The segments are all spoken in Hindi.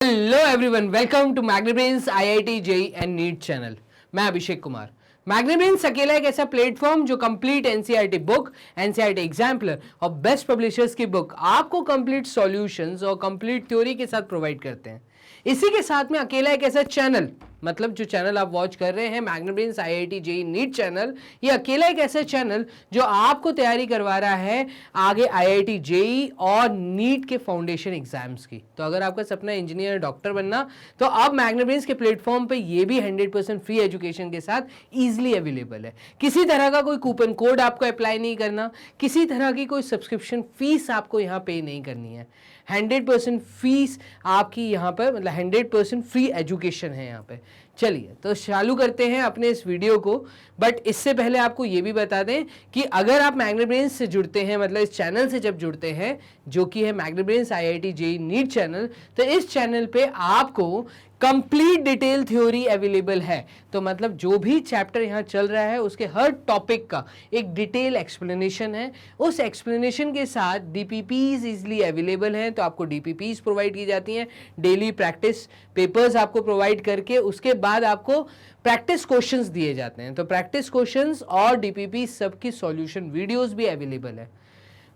Hello everyone, welcome to Magnebrains IIT JEE and NEET channel. मैं अभिषेक कुमार। मैग्नेब्रेन्स अकेला एक ऐसा प्लेटफॉर्म जो complete NCERT book, NCERT exemplar और बेस्ट पब्लिशर्स की बुक आपको कंप्लीट सॉल्यूशंस और कंप्लीट थ्योरी के साथ प्रोवाइड करते हैं। इसी के साथ में अकेला एक ऐसा चैनल, मतलब जो चैनल आप वॉच कर रहे हैं मैग्नेब्रेन्स आईआईटी जेईई नीट चैनल, ये अकेला एक ऐसा चैनल जो आपको तैयारी करवा रहा है आगे आईआईटी जेईई और नीट के फाउंडेशन एग्जाम्स की। तो अगर आपका सपना इंजीनियर डॉक्टर बनना, तो अब मैग्नेब्रेन्स के प्लेटफॉर्म पे ये भी 100% फ्री एजुकेशन के साथ इजीली अवेलेबल है। किसी तरह का कोई कूपन कोड आपको अप्लाई नहीं करना, किसी तरह की कोई सब्सक्रिप्शन फीस आपको यहाँ पे नहीं करनी है। 100% फीस आपकी यहाँ पर, मतलब 100% फ्री एजुकेशन है यहाँ पे। चलिए तो चालू करते हैं अपने इस वीडियो को। बट इससे पहले आपको ये भी बता दें कि अगर आप मैग्नेब्रेन्स से जुड़ते हैं, मतलब इस चैनल से जब जुड़ते हैं जो कि है मैग्नेब्रेन्स आईआईटी जेईई नीट चैनल, तो इस चैनल पे आपको कंप्लीट डिटेल थ्योरी अवेलेबल है। तो मतलब जो भी चैप्टर यहाँ चल रहा है उसके हर टॉपिक का एक डिटेल एक्सप्लेनेशन है। उस एक्सप्लेनेशन के साथ डीपीपीज इजीली अवेलेबल हैं, तो आपको डीपीपीज प्रोवाइड की जाती हैं। डेली प्रैक्टिस पेपर्स आपको प्रोवाइड करके उसके बाद आपको प्रैक्टिस क्वेश्चंस दिए जाते हैं। तो प्रैक्टिस क्वेश्चंस और डीपीपी सबकी सॉल्यूशन वीडियोस भी अवेलेबल है।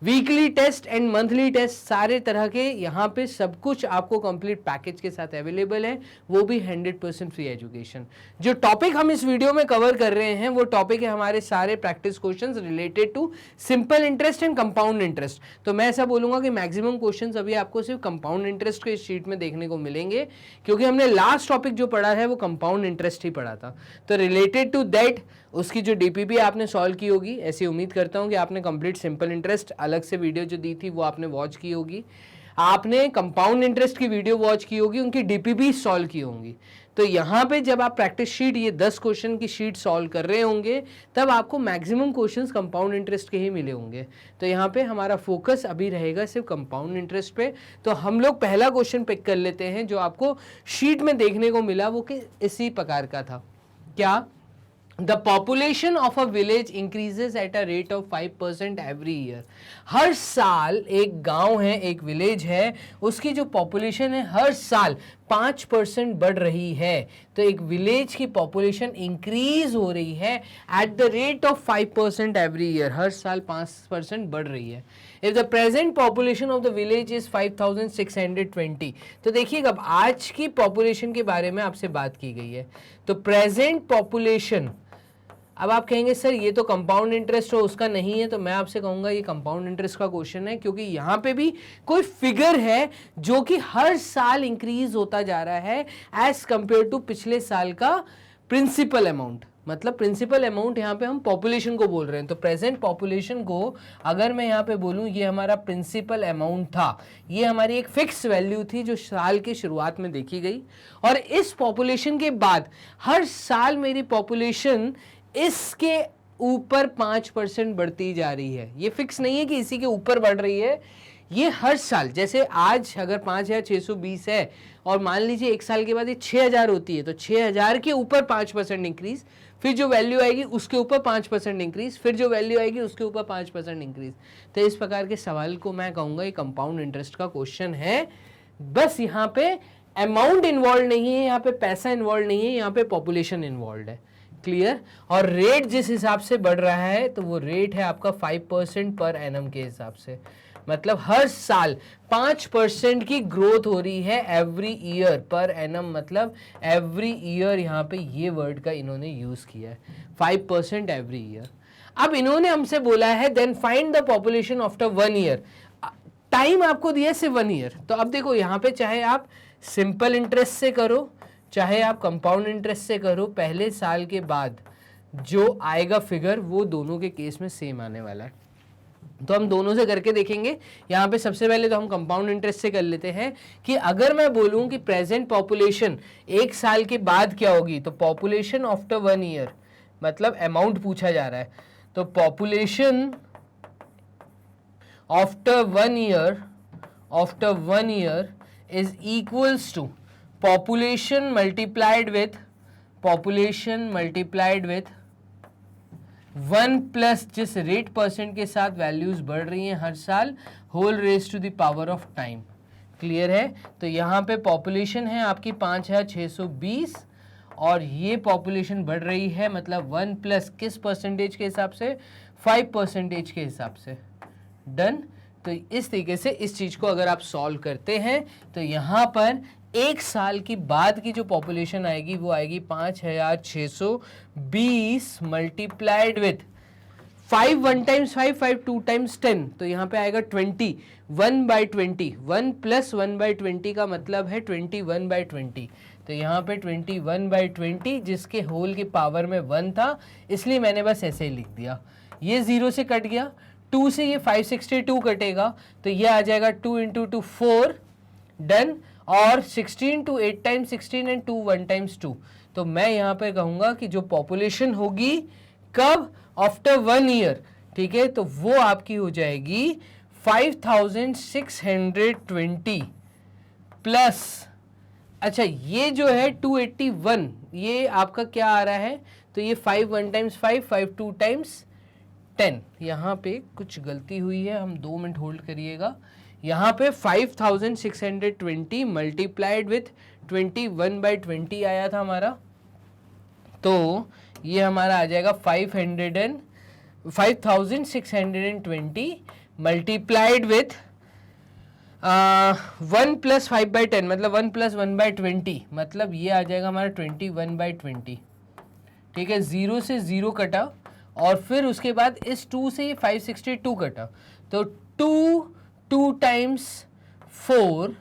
Weekly test and monthly test सारे तरह के यहाँ पे सब कुछ आपको कंप्लीट पैकेज के साथ अवेलेबल है, वो भी 100% फ्री एजुकेशन। जो टॉपिक हम इस वीडियो में कवर कर रहे हैं वो टॉपिक है हमारे सारे practice questions related to simple interest and compound interest. तो मैं ऐसा बोलूंगा कि मैक्सिमम क्वेश्चंस अभी आपको सिर्फ कंपाउंड इंटरेस्ट के शीट में देखने को मिलेंगे, क्योंकि हमने लास्ट टॉपिक जो पढ़ा है वो कंपाउंड इंटरेस्ट ही पढ़ा था। तो रिलेटेड टू दैट उसकी जो डीपीपी आपने सॉल्व की होगी, ऐसी उम्मीद करता हूं कि आपने कंप्लीट सिंपल इंटरेस्ट अलग से वीडियो जो दी थी वो आपने वॉच की होगी, आपने कंपाउंड इंटरेस्ट की वीडियो वॉच की होगी, उनकी डीपीपी सॉल्व की होंगी। तो यहाँ पे जब आप प्रैक्टिस शीट, ये 10 क्वेश्चन की शीट सॉल्व कर रहे होंगे, तब आपको मैक्सिमम क्वेश्चंस कंपाउंड इंटरेस्ट के ही मिले होंगे। तो यहाँ पे हमारा फोकस अभी रहेगा सिर्फ कंपाउंड इंटरेस्ट पे। तो हम लोग पहला क्वेश्चन पिक कर लेते हैं जो आपको शीट में देखने को मिला, वो कि इसी प्रकार का था। क्या? The population of a village increases at a rate of 5% every year। हर साल एक गांव है, एक विलेज है, उसकी जो पॉपुलेशन है हर साल 5% बढ़ रही है। तो एक विलेज की पॉपुलेशन इंक्रीज हो रही है at the rate of 5% every year, हर साल 5% बढ़ रही है। If the present population of the village is 5620, तो देखिएगा अब आज की पॉपुलेशन के बारे में आपसे बात की गई है। तो प्रेजेंट पॉपुलेशन, अब आप कहेंगे सर ये तो कंपाउंड इंटरेस्ट हो उसका नहीं है, तो मैं आपसे कहूंगा ये कंपाउंड इंटरेस्ट का क्वेश्चन है, क्योंकि यहाँ पे भी कोई फिगर है जो कि हर साल इंक्रीज होता जा रहा है एज कंपेयर टू पिछले साल का प्रिंसिपल अमाउंट। मतलब प्रिंसिपल अमाउंट यहाँ पे हम पॉपुलेशन को बोल रहे हैं। तो प्रेजेंट पॉपुलेशन को अगर मैं यहाँ पे बोलूँ ये हमारा प्रिंसिपल अमाउंट था, ये हमारी एक फिक्स वैल्यू थी जो साल की शुरुआत में देखी गई, और इस पॉपुलेशन के बाद हर साल मेरी पॉपुलेशन इसके ऊपर 5% बढ़ती जा रही है। ये फिक्स नहीं है कि इसी के ऊपर बढ़ रही है, ये हर साल, जैसे आज अगर 5620 है और मान लीजिए एक साल के बाद ये 6000 होती है, तो 6000 के ऊपर 5% इंक्रीज, फिर जो वैल्यू आएगी उसके ऊपर 5% इंक्रीज, फिर जो वैल्यू आएगी उसके ऊपर 5% इंक्रीज। तो इस प्रकार के सवाल को मैं कहूँगा ये कंपाउंड इंटरेस्ट का क्वेश्चन है। बस यहाँ पे अमाउंट इन्वॉल्व नहीं है, यहाँ पे पैसा इन्वॉल्व नहीं है, यहाँ पे पॉपुलेशन इन्वॉल्व है। क्लियर? और रेट जिस हिसाब से बढ़ रहा है तो वो रेट है आपका 5% पर एनम के हिसाब से, मतलब हर साल 5% की ग्रोथ हो रही है एवरी ईयर पर एनम, मतलब एवरी ईयर, यहाँ पे ये वर्ड का इन्होंने यूज किया है 5% एवरी ईयर। अब इन्होंने हमसे बोला है then find the population after 1 year. Time आपको दिया सिर्फ 1 ईयर। तो अब देखो यहाँ पे चाहे आप सिंपल इंटरेस्ट से करो चाहे आप कंपाउंड इंटरेस्ट से करो, पहले साल के बाद जो आएगा फिगर वो दोनों के केस में सेम आने वाला है। तो हम दोनों से करके देखेंगे। यहाँ पे सबसे पहले तो हम कंपाउंड इंटरेस्ट से कर लेते हैं कि अगर मैं बोलूँ कि प्रेजेंट पॉपुलेशन एक साल के बाद क्या होगी, तो पॉपुलेशन आफ्टर 1 ईयर, मतलब अमाउंट पूछा जा रहा है, तो population after 1 year is equals to population multiplied with 1 plus जिस रेट परसेंट के साथ वैल्यूज बढ़ रही हैं हर साल, whole raise to the power of time. Clear है। तो यहाँ पे पॉपुलेशन है आपकी 5620 और ये पॉपुलेशन बढ़ रही है, मतलब 1 प्लस किस परसेंटेज के हिसाब से, 5% के हिसाब से। डन। तो इस तरीके से इस चीज को अगर आप सॉल्व करते हैं तो यहाँ पर एक साल की बाद की जो पॉपुलेशन आएगी वो आएगी 5620 मल्टीप्लाइड विथ 5 1 टाइम्स 5 5 2 टाइम्स 10, तो यहाँ पे आएगा 20 1/20। 1 प्लस 1/20 का मतलब है 21/20। तो यहाँ पे 21/20 जिसके होल की पावर में 1 था, इसलिए मैंने बस ऐसे ही लिख दिया। ये 0 से कट गया, 2 से ये 562 कटेगा, तो ये आ जाएगा 2 × 2 4। डन। और 16 to 8 टाइम्स 16 एंड 2 1 टाइम्स 2। तो मैं यहाँ पे कहूँगा कि जो पॉपुलेशन होगी कब, आफ्टर 1 ईयर, ठीक है, तो वो आपकी हो जाएगी 5620 प्लस, अच्छा ये जो है 281, ये आपका क्या आ रहा है, तो ये 5 1 टाइम्स 5 5 2 टाइम्स 10। यहाँ पे कुछ गलती हुई है, हम 2 मिनट होल्ड करिएगा। यहाँ पे 5620 मल्टीप्लाइड विथ 21/20 आया था हमारा, तो ये हमारा आ जाएगा 5620 मल्टीप्लाइड विथ 1 प्लस 5/10, मतलब 1 प्लस 1/20, मतलब ये आ जाएगा हमारा 21/20। ठीक है, 0 से 0 कटा और फिर उसके बाद इस 2 से ये 562 कटा, तो 2 टाइम्स 4,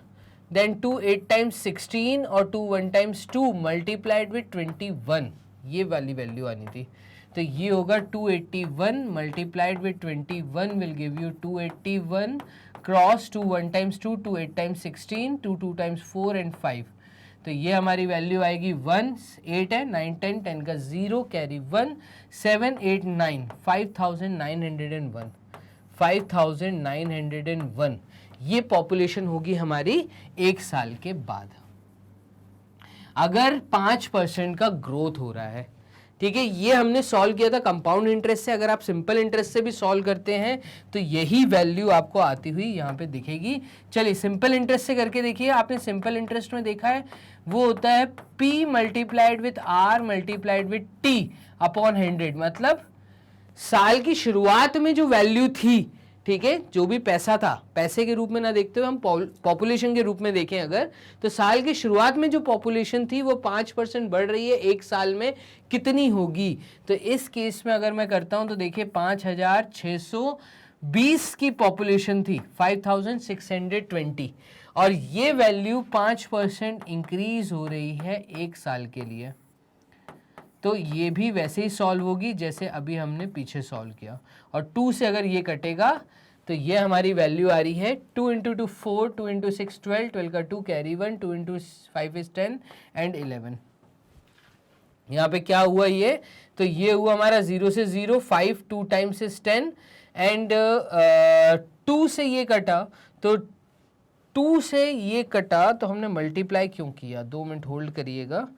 देन 2 8 टाइम्स 16 और 2 1 टाइम्स 2 मल्टीप्लाइड विथ 21, ये वाली वैल्यू आनी थी। तो ये होगा 281 multiplied with 21 will give you 281 cross 2 1 times 2 2 8 times 16 2 2 times 4 and 5। तो ये हमारी वैल्यू आएगी 1 8 है 9 10 10 का 0 कैरी 1 7 8 9 5901 5901 ये पॉपुलेशन होगी हमारी एक साल के बाद, अगर 5% का ग्रोथ हो रहा है। ठीक है, ये हमने सॉल्व किया था कंपाउंड इंटरेस्ट से। अगर आप सिंपल इंटरेस्ट से भी सॉल्व करते हैं तो यही वैल्यू आपको आती हुई यहाँ पे दिखेगी। चलिए सिंपल इंटरेस्ट से करके देखिए। आपने सिंपल इंटरेस्ट में देखा है वो होता है P multiplied with R multiplied with T upon 100, मतलब साल की शुरुआत में जो वैल्यू थी, ठीक है, जो भी पैसा था, पैसे के रूप में ना देखते हुए हम पॉपुलेशन के रूप में देखें अगर, तो साल की शुरुआत में जो पॉपुलेशन थी वो 5% बढ़ रही है, एक साल में कितनी होगी। तो इस केस में अगर मैं करता हूं तो देखिए 5620 की पॉपुलेशन थी, 5620, और ये वैल्यू 5% इंक्रीज हो रही है एक साल के लिए। तो ये भी वैसे ही सॉल्व होगी जैसे अभी हमने पीछे सॉल्व किया, और 2 से अगर ये कटेगा तो ये हमारी वैल्यू आ रही है 2 × 2 4 2 × 6 12 12 का 2 कैरी 1 2 × 5 is 10 एंड 11। यहाँ पे क्या हुआ ये, तो ये हुआ हमारा 0 से 0 5 2 टाइम्स इज 10 एंड 2 से ये कटा, तो 2 से ये कटा तो हमने मल्टीप्लाई क्यों किया, 2 मिनट होल्ड करिएगा।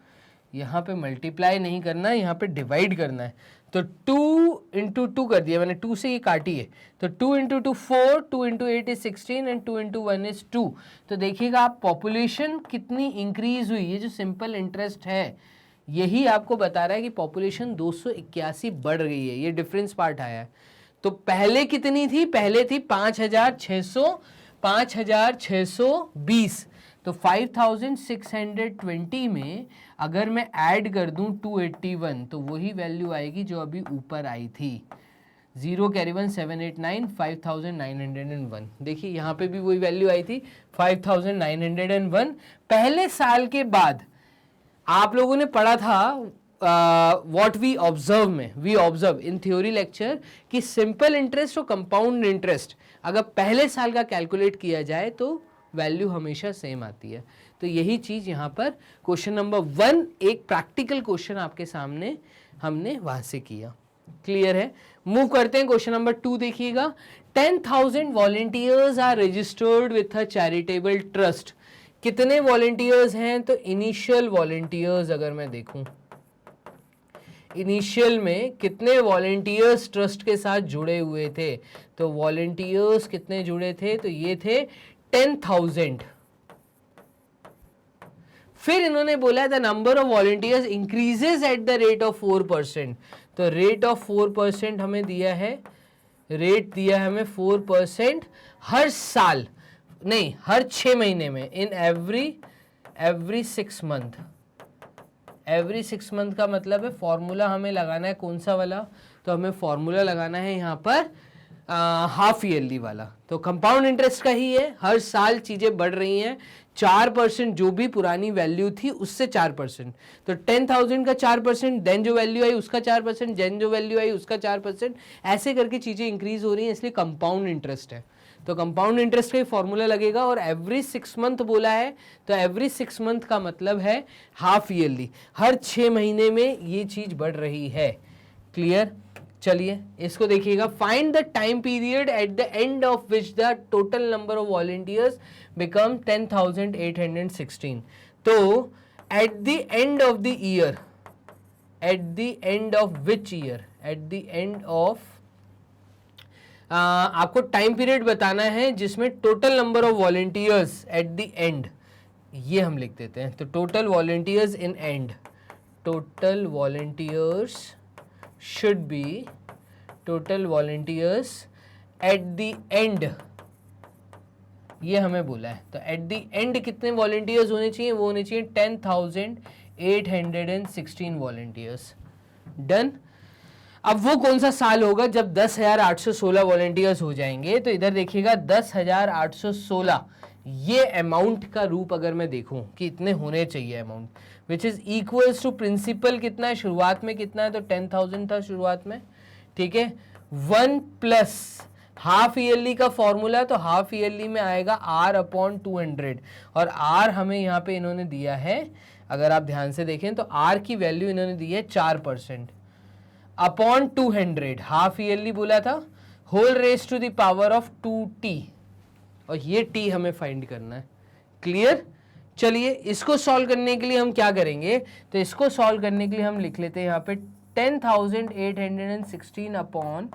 यहाँ पे मल्टीप्लाई नहीं करना है, यहाँ पे डिवाइड करना है। तो 2 × 2 कर दिया मैंने, 2 से ये काटी है, तो 2 × 2 4 2 × 8 is 16 एंड 2 × 1 is 2। तो देखिएगा आप पॉपुलेशन कितनी इंक्रीज हुई। ये जो सिंपल इंटरेस्ट है यही आपको बता रहा है कि पॉपुलेशन 281 बढ़ गई है, ये डिफरेंस पार्ट आया है। तो पहले कितनी थी, पहले थी 5620, तो 5620 में अगर मैं ऐड कर दूं 281 तो वही वैल्यू आएगी जो अभी ऊपर आई थी, 0 कैरी 1 7 8 9 5901। देखिए यहाँ पे भी वही वैल्यू आई थी 5901। पहले साल के बाद आप लोगों ने पढ़ा था व्हाट वी ऑब्जर्व में, we observe in theory lecture कि सिंपल इंटरेस्ट और कंपाउंड इंटरेस्ट अगर पहले साल का कैलकुलेट किया जाए तो वैल्यू हमेशा सेम आती है। तो यही चीज यहाँ पर क्वेश्चन नंबर 1 एक प्रैक्टिकल क्वेश्चन आपके सामने हमने वहां से किया। क्लियर है, मूव करते हैं क्वेश्चन नंबर 2 देखिएगा। 10,000 volunteers are registered with a charitable trust. कितने वॉलंटियर्स हैं, तो इनिशियल वॉलंटियर्स अगर मैं देखूं, इनिशियल में कितने वॉलंटियर्स ट्रस्ट के साथ जुड़े हुए थे, तो वॉलंटियर्स कितने जुड़े थे, तो ये थे 10,000। फिर इन्होंने बोला the number of volunteers increases eight the rate of 4%। तो रेट ऑफ 4% हमें दिया है, रेट दिया है हमें 4% हर साल, नहीं हर 6 महीने में, in every 6 month. Every 6 month का मतलब है फॉर्मूला हमें लगाना है कौन सा वाला, तो हमें फॉर्मूला लगाना है यहाँ पर हाफ ईयरली वाला। तो कंपाउंड इंटरेस्ट का ही है, हर साल चीजें बढ़ रही हैं, 4% जो भी पुरानी वैल्यू थी उससे 4%। तो 10,000 का 4%, देन जो वैल्यू आई उसका 4%, देन जो वैल्यू आई उसका 4%, ऐसे करके चीजें इंक्रीज हो रही हैं, इसलिए कंपाउंड इंटरेस्ट है। तो कंपाउंड इंटरेस्ट का ही फॉर्मूला लगेगा, और एवरी 6 मंथ बोला है, तो एवरी 6 मंथ का मतलब है हाफ ईयरली, हर 6 महीने में ये चीज बढ़ रही है। क्लियर? चलिए इसको देखिएगा। Find the time period at the end of which the total number of volunteers become 10,816। तो eight the end of the year, eight the end of which year, eight the end of, आपको टाइम पीरियड बताना है जिसमें total number of volunteers eight the and, ये हम लिख देते हैं। तो total volunteers in and, total volunteers should be total volunteers at the end, ये हमें बोला है। तो at the end कितने volunteers होने चाहिए, वो होने चाहिए 10,816 volunteers। डन। अब वो कौन सा साल होगा जब 10,816 वॉलंटियर्स हो जाएंगे, तो इधर देखिएगा 10,816, ये अमाउंट का रूप अगर मैं देखूं कि इतने होने चाहिए amount, which is equals to principal कितना है शुरुआत में, कितना है, तो 10,000 था शुरुआत में, ठीक है। 1 प्लस हाफ ईयरली का फॉर्मूला, तो हाफ ईयरली में आएगा R/200, और R हमें यहाँ पे इन्होंने दिया है, अगर आप ध्यान से देखें तो R की वैल्यू इन्होंने दी है 4%, अपॉन 200, हाफ ईयरली बोला था, whole raise to the power of 2t, और ये t हमें फाइंड करना है। क्लियर? चलिए इसको सॉल्व करने के लिए हम क्या करेंगे, तो इसको सॉल्व करने के लिए हम लिख लेते हैं यहाँ पे 10,816 upon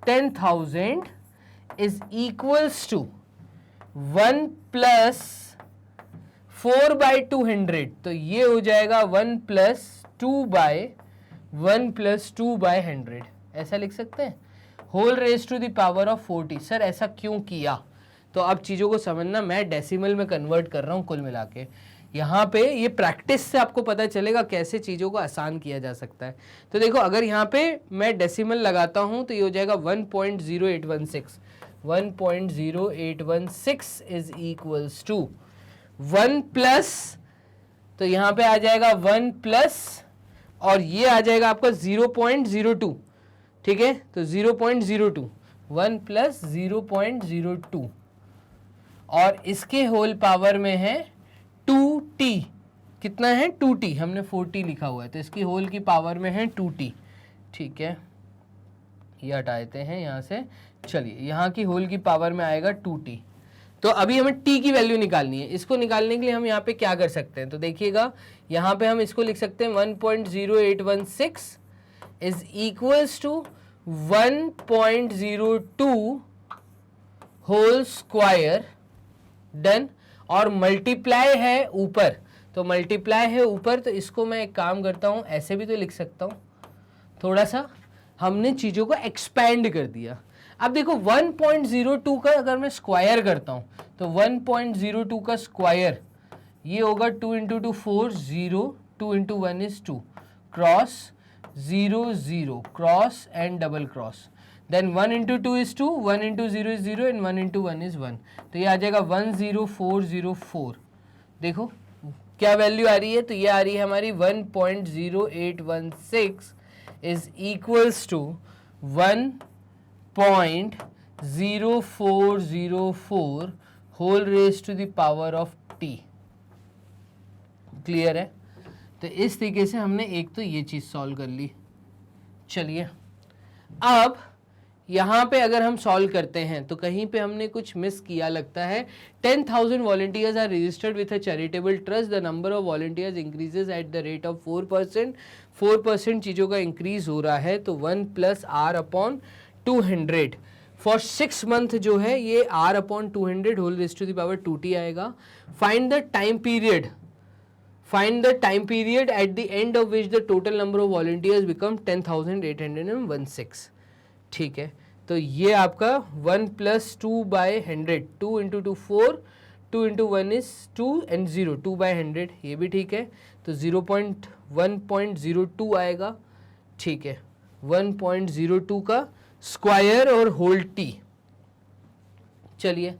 10,000 is equals to 1 plus 4/200, तो ये हो जाएगा 1 प्लस 2/100, ऐसा लिख सकते हैं, whole raise to the power of 40। Sir ऐसा क्यों किया, तो अब चीज़ों को समझना, मैं डेसिमल में कन्वर्ट कर रहा हूँ कुल मिला के। यहाँ पे ये प्रैक्टिस से आपको पता चलेगा कैसे चीज़ों को आसान किया जा सकता है। तो देखो अगर यहाँ पे मैं डेसिमल लगाता हूँ तो ये हो जाएगा 1.0816, 1.0816 इज इक्वल्स टू 1 प्लस, तो यहाँ पे आ जाएगा 1 प्लस, और ये आ जाएगा आपका 0.02, ठीक है, तो 0.02, 1 प्लस 0.02, और इसके होल पावर में है 2t, कितना है 2t, हमने 4t लिखा हुआ है, तो इसकी होल की पावर में है 2t, ठीक है, ये हटा देते हैं यहाँ से। चलिए यहाँ की होल की पावर में आएगा 2t। तो अभी हमें t की वैल्यू निकालनी है, इसको निकालने के लिए हम यहाँ पे क्या कर सकते हैं, तो देखिएगा यहाँ पे हम इसको लिख सकते हैं 1.0816 is equals to 1.02 whole square, done, और मल्टीप्लाई है ऊपर, तो मल्टीप्लाई है ऊपर, तो इसको मैं एक काम करता हूँ, ऐसे भी तो लिख सकता हूँ, थोड़ा सा हमने चीज़ों को एक्सपैंड कर दिया। अब देखो 1.02 का अगर मैं स्क्वायर करता हूँ, तो 1.02 का स्क्वायर ये होगा 2 × 2 4 0, 2 × 1 is 2, cross 0 0, cross and double cross, then 1 × 2 is 2, 1 × 0 is 0 and 1 × 1 is 1, तो ये आ जाएगा 10404। देखो क्या वैल्यू आ रही है, तो ये आ रही है हमारी 1.0816 is equals to 1.0404 whole raise to the power of t। Clear है? तो इस तरीके से हमने एक तो ये चीज सॉल्व कर ली। चलिए अब यहाँ पे अगर हम सॉल्व करते हैं तो कहीं पे हमने कुछ मिस किया लगता है। 10,000 volunteers are registered with a charitable trust, the number of volunteers increases at the rate of 4%। 4% चीज़ों का इंक्रीज हो रहा है, तो 1 + R/200 फॉर 6 मंथ जो है ये R/200 whole raise to the power 2t आएगा। Find the time period find the time period at the end of which the total number of volunteers become 10,816। ठीक है, तो ये आपका 1 + 2/100, 2 × 2 4, 2 × 1 is 2 and 0, 2/100, ये भी ठीक है। तो 1.02 आएगा। ठीक है, 1.02 का स्क्वायर और होल टी। चलिए,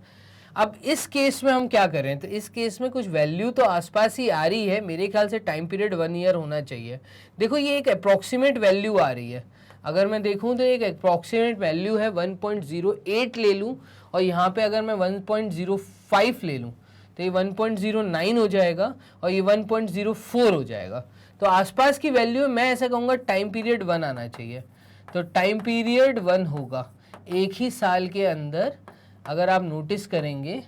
अब इस केस में हम क्या करें, तो इस केस में कुछ वैल्यू तो आसपास ही आ रही है, मेरे ख्याल से टाइम पीरियड 1 ईयर होना चाहिए। देखो ये एक अप्रॉक्सीमेट वैल्यू आ रही है, अगर मैं देखूं तो एक अप्रॉक्सीमेट वैल्यू है 1.08 ले लूं, और यहाँ पे अगर मैं 1.05 ले लूं तो ये 1.09 हो जाएगा और ये 1.04 हो जाएगा। तो आसपास की वैल्यू मैं ऐसा कहूँगा टाइम पीरियड 1 आना चाहिए। तो टाइम पीरियड 1 होगा एक ही साल के अंदर। अगर आप नोटिस करेंगे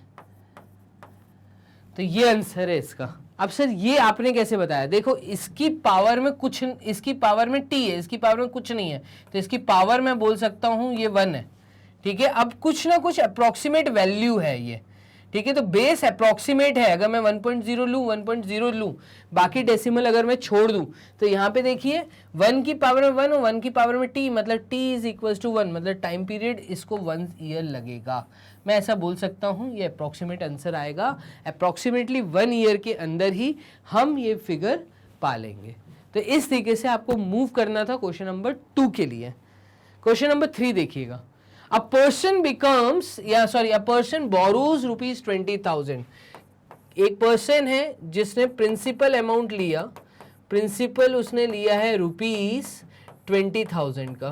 तो ये आंसर है इसका। अब सर ये आपने कैसे बताया, देखो इसकी पावर में कुछ, इसकी पावर में t है, इसकी पावर में कुछ नहीं है, तो इसकी पावर मैं बोल सकता हूं ये 1 है। ठीक है, अब कुछ ना कुछ अप्रोक्सीमेट वैल्यू है ये। ठीक है, तो बेस अप्रोक्सीमेट है, अगर मैं 1.0 लूँ 1.0 लूँ, बाकी डेसिमल अगर मैं छोड़ दूँ तो यहाँ पे देखिए 1 की पावर में 1 और 1 की पावर में t, मतलब t = 1, मतलब टाइम पीरियड इसको 1 ईयर लगेगा। मैं ऐसा बोल सकता हूँ, ये अप्रोक्सीमेट आंसर आएगा। अप्रोक्सीमेटली 1 ईयर के अंदर ही हम ये फिगर पा लेंगे। तो इस तरीके से आपको मूव करना था क्वेश्चन नंबर 2 के लिए। क्वेश्चन नंबर 3 देखिएगा। A person borrows ₹20,000। एक पर्सन है जिसने प्रिंसिपल अमाउंट लिया, प्रिंसिपल उसने लिया है ₹20,000 का।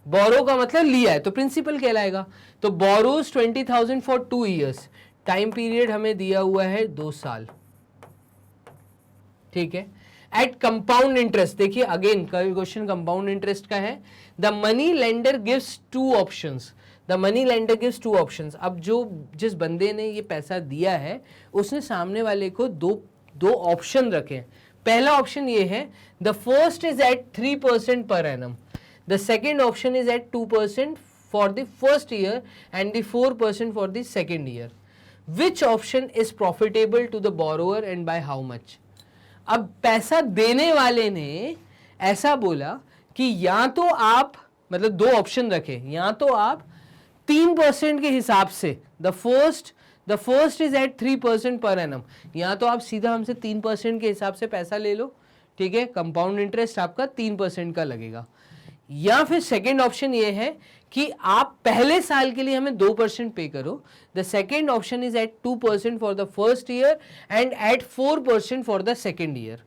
बोरो का मतलब लिया है, तो प्रिंसिपल कहलाएगा। तो borrows 20,000 for 2 years, time period हमें दिया हुआ है 2 साल। ठीक है, एट कंपाउंड इंटरेस्ट, देखिए अगेन क्वेश्चन कंपाउंड इंटरेस्ट का है। The money lender gives 2 options, the money lender gives 2 options. अब जिस बंदे ने ये पैसा दिया है उसने सामने वाले को दो ऑप्शन रखे। पहला ऑप्शन ये है, the first is at 3% per annum, the second option is at 2% for the first year and the 4% for the second year. Which option is profitable to the borrower and by how much. अब पैसा देने वाले ने ऐसा बोला कि या तो आप, मतलब 2 ऑप्शन रखे, या तो आप 3% के हिसाब से, the first is at 3% per annum, या तो आप सीधा हमसे 3% के हिसाब से पैसा ले लो। ठीक है, कंपाउंड इंटरेस्ट आपका 3% का लगेगा। या फिर सेकेंड ऑप्शन ये है कि आप पहले साल के लिए हमें 2% पे करो। The second option is at 2% for the first year and at 4% for the second year.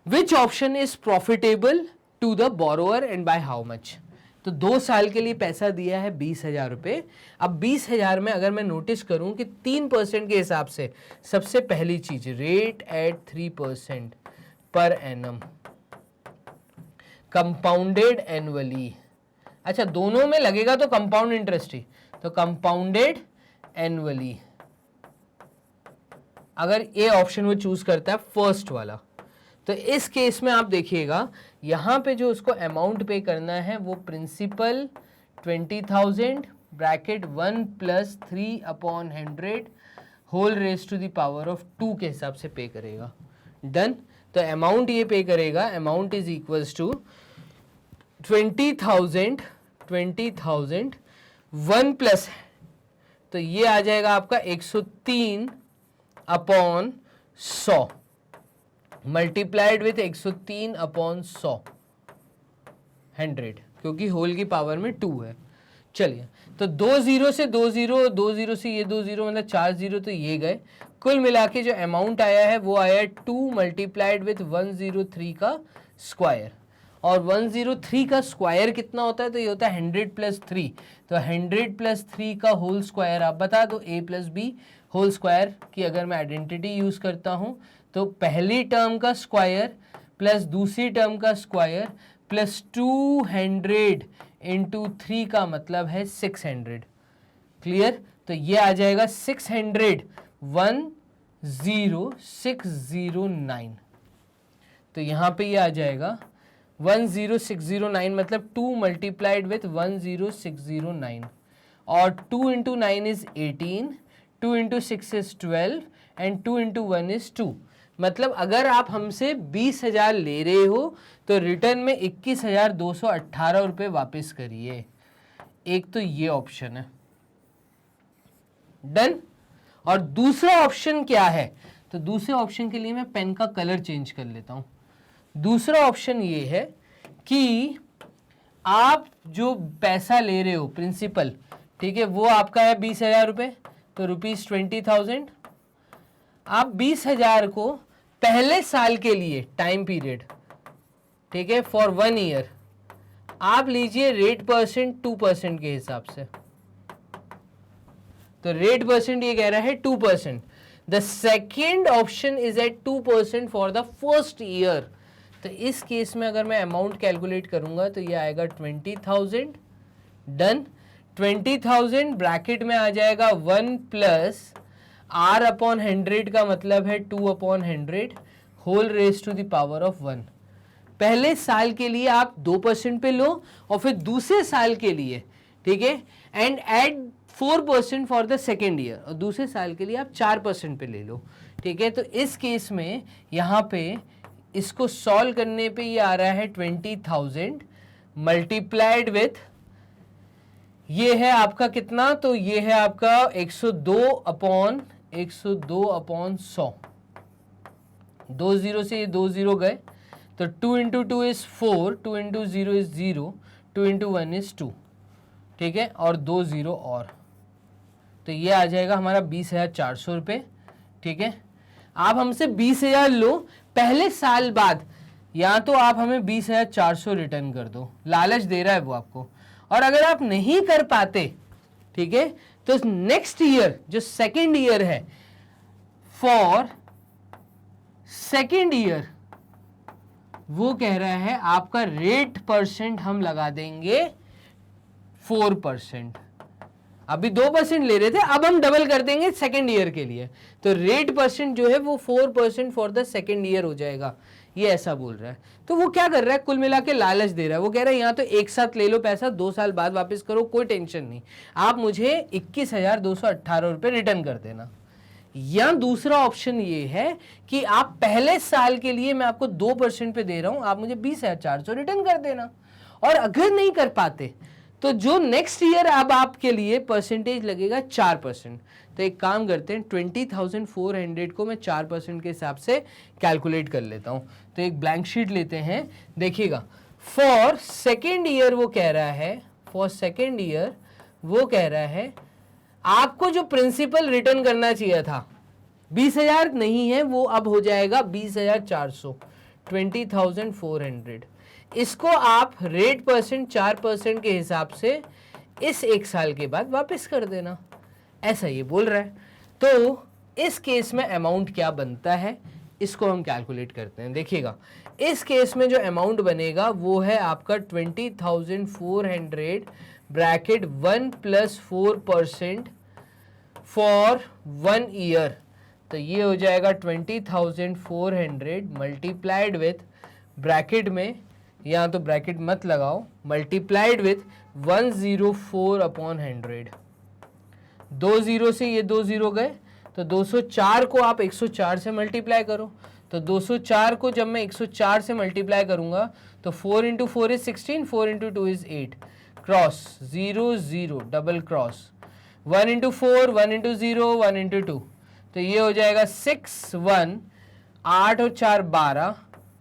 Which option is profitable to the borrower and by how much. तो 2 साल के लिए पैसा दिया है 20,000 रुपये। अब 20,000 में अगर मैं नोटिस करूं कि 3% के हिसाब से, सबसे पहली चीज rate at 3% per annum, compounded annually. अच्छा, दोनों में लगेगा तो कंपाउंड इंटरेस्ट ही, तो कंपाउंडेड एनुअली। अगर ये ऑप्शन वो चूज करता है फर्स्ट वाला, तो इस केस में आप देखिएगा यहां पे जो उसको अमाउंट पे करना है वो principal 20,000 bracket 1 + 3/100 whole raise to the power of 2 के हिसाब से पे करेगा। डन। तो अमाउंट ये पे करेगा, amount is equals to 20,000 1 plus, तो ये आ जाएगा आपका 103/100 मल्टीप्लाइड विथ 103/100 100, क्योंकि होल की पावर में 2 है। चलिए, तो 2 0 से 2 0, 2 0 से ये 2 0, मतलब 4 0, तो ये गए। कुल मिला के जो अमाउंट आया है वो आया 2 मल्टीप्लाइड विथ 103 का स्क्वायर। और 103 का स्क्वायर कितना होता है, तो ये होता है 100 + 3। तो 100 + 3 का होल स्क्वायर आप बता दो, a + b होल स्क्वायर की अगर मैं आइडेंटिटी यूज करता हूं तो पहली टर्म का स्क्वायर प्लस दूसरी टर्म का स्क्वायर प्लस 200 इंटू 3 का मतलब है 600। क्लियर। तो ये आ जाएगा 10609। तो यहाँ पे ये आ जाएगा 10609, मतलब 2 मल्टीप्लाइड विथ 10609, और 2 × 9 is 18, 2 × 6 is 12 and 2 × 1 is 2। मतलब अगर आप हमसे 20,000 ले रहे हो तो रिटर्न में 21,218 रुपये वापस करिए। एक तो ये ऑप्शन है, डन। और दूसरा ऑप्शन क्या है, तो दूसरे ऑप्शन के लिए मैं पेन का कलर चेंज कर लेता हूं। दूसरा ऑप्शन ये है कि आप जो पैसा ले रहे हो प्रिंसिपल, ठीक है, वो आपका है 20,000 रुपये, तो ₹20,000। आप 20,000 को पहले साल के लिए टाइम पीरियड, ठीक है, फॉर 1 ईयर आप लीजिए रेट परसेंट 2% के हिसाब से। तो रेट परसेंट ये कह रहा है 2%। The second option is at 2% for the first year. तो इस केस में अगर मैं अमाउंट कैलकुलेट करूंगा तो ये आएगा 20,000, डन। 20,000 ब्रैकेट में आ जाएगा 1 प्लस R/100 का मतलब है 2/100 whole raise to the power of 1। पहले साल के लिए आप 2% पे लो और फिर दूसरे साल के लिए, ठीक है, and add 4% for the second year, और दूसरे साल के लिए आप 4% पे ले लो, ठीक है। तो इस केस में यहाँ पे इसको सॉल्व करने पे ये आ रहा है 20,000 मल्टीप्लाइड विथ, ये है आपका कितना, तो ये है आपका 102/100। 2 0 से ये 2 0 गए, तो 2 into 2 is 4, 2 into 0 is 0, 2 into 1 is 2, ठीक है, और 2 0 और, तो ये आ जाएगा हमारा 20,400 रुपये, ठीक है। आप हमसे 20,000 लो, पहले साल बाद या तो आप हमें 20,400 रिटर्न कर दो, लालच दे रहा है वो आपको। और अगर आप नहीं कर पाते, ठीक है, तो नेक्स्ट ईयर जो सेकेंड ईयर है, फॉर सेकेंड ईयर वो कह रहा है आपका रेट परसेंट हम लगा देंगे 4%। अभी 2% ले रहे थे, अब हम डबल कर देंगे सेकेंड ईयर के लिए, तो रेट परसेंट जो है वो 4% फॉर द सेकेंड ईयर हो जाएगा, ये ऐसा बोल रहा है। तो वो क्या कर रहा है, कुल मिला के लालच दे रहा है। वो कह रहा है यहाँ तो एक साथ ले लो पैसा, 2 साल बाद वापस करो, कोई टेंशन नहीं, आप मुझे 21,218 रुपये रिटर्न कर देना। या दूसरा ऑप्शन ये है कि आप पहले साल के लिए मैं आपको 2% पे दे रहा हूं, आप मुझे 20,400 रिटर्न कर देना। और अगर नहीं कर पाते तो जो नेक्स्ट ईयर अब आपके लिए परसेंटेज लगेगा 4%। तो एक काम करते हैं, 20,400 को मैं 4% के हिसाब से कैलकुलेट कर लेता हूं। तो एक ब्लैंक शीट लेते हैं, देखिएगा फॉर सेकेंड ईयर वो कह रहा है, फॉर सेकेंड ईयर वो कह रहा है आपको जो प्रिंसिपल रिटर्न करना चाहिए था 20,000 नहीं है, वो अब हो जाएगा 20,400, 20,400। इसको आप रेट परसेंट 4% के हिसाब से इस एक साल के बाद वापस कर देना, ऐसा ये बोल रहा है। तो इस केस में अमाउंट क्या बनता है, इसको हम कैलकुलेट करते हैं। देखिएगा इस केस में जो अमाउंट बनेगा वो है आपका 20,400 ब्रैकेट 1 प्लस 4% फॉर 1 ईयर। तो ये हो जाएगा 20,400 मल्टीप्लाइड विथ, ब्रैकेट में या तो ब्रैकेट मत लगाओ, मल्टीप्लाइड विथ 104/100। 2 0 से ये 2 0 गए, तो 204 को आप 104 से मल्टीप्लाई करो। तो 204 को जब मैं 104 से मल्टीप्लाई करूंगा तो 4 into 4 is 16, 4 into 2 is 8, cross 0 0 double cross, 1 into 4, 1 into 0, 1 into 2, तो ये हो जाएगा 6 1 8 और 4 12,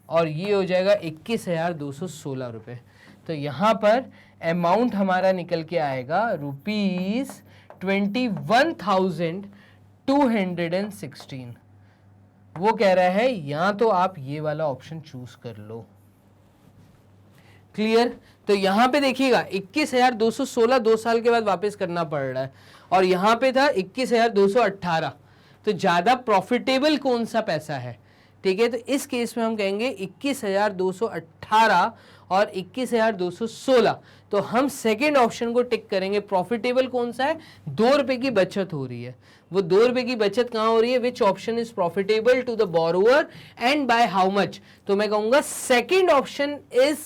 और ये हो जाएगा 21,216 रुपये। तो यहाँ पर अमाउंट हमारा निकल के आएगा ₹21,216। वो कह रहा है या तो आप ये वाला ऑप्शन चूज कर लो। क्लियर? तो यहाँ पे देखिएगा 21,216 2 साल के बाद वापस करना पड़ रहा है, और यहाँ पे था 21,218। तो ज़्यादा प्रॉफिटेबल कौन सा पैसा है, ठीक है? तो इस केस में हम कहेंगे 21,218 और 21,216। तो हम सेकेंड ऑप्शन को टिक करेंगे। प्रॉफिटेबल कौन सा है? 2 रुपए की बचत हो रही है। वो 2 रुपए की बचत कहाँ हो रही है? Which option is profitable to the borrower and by how much? तो मैं कहूंगा second option is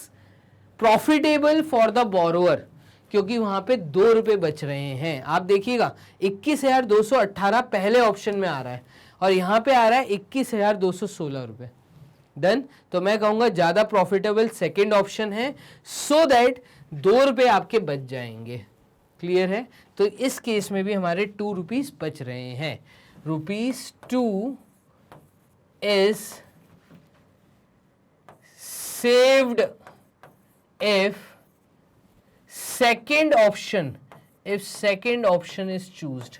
profitable for the borrower, क्योंकि वहां पे 2 रुपए बच रहे हैं। आप देखिएगा 21,218 पहले ऑप्शन में आ रहा है, और यहाँ पे आ रहा है 21,216 रुपये। डन। तो मैं कहूँगा ज़्यादा प्रॉफिटेबल सेकेंड ऑप्शन है, सो दैट 2 रुपये आपके बच जाएंगे। क्लियर है? तो इस केस में भी हमारे 2 रुपीज़ बच रहे हैं। ₹2 is saved if second option is chosen.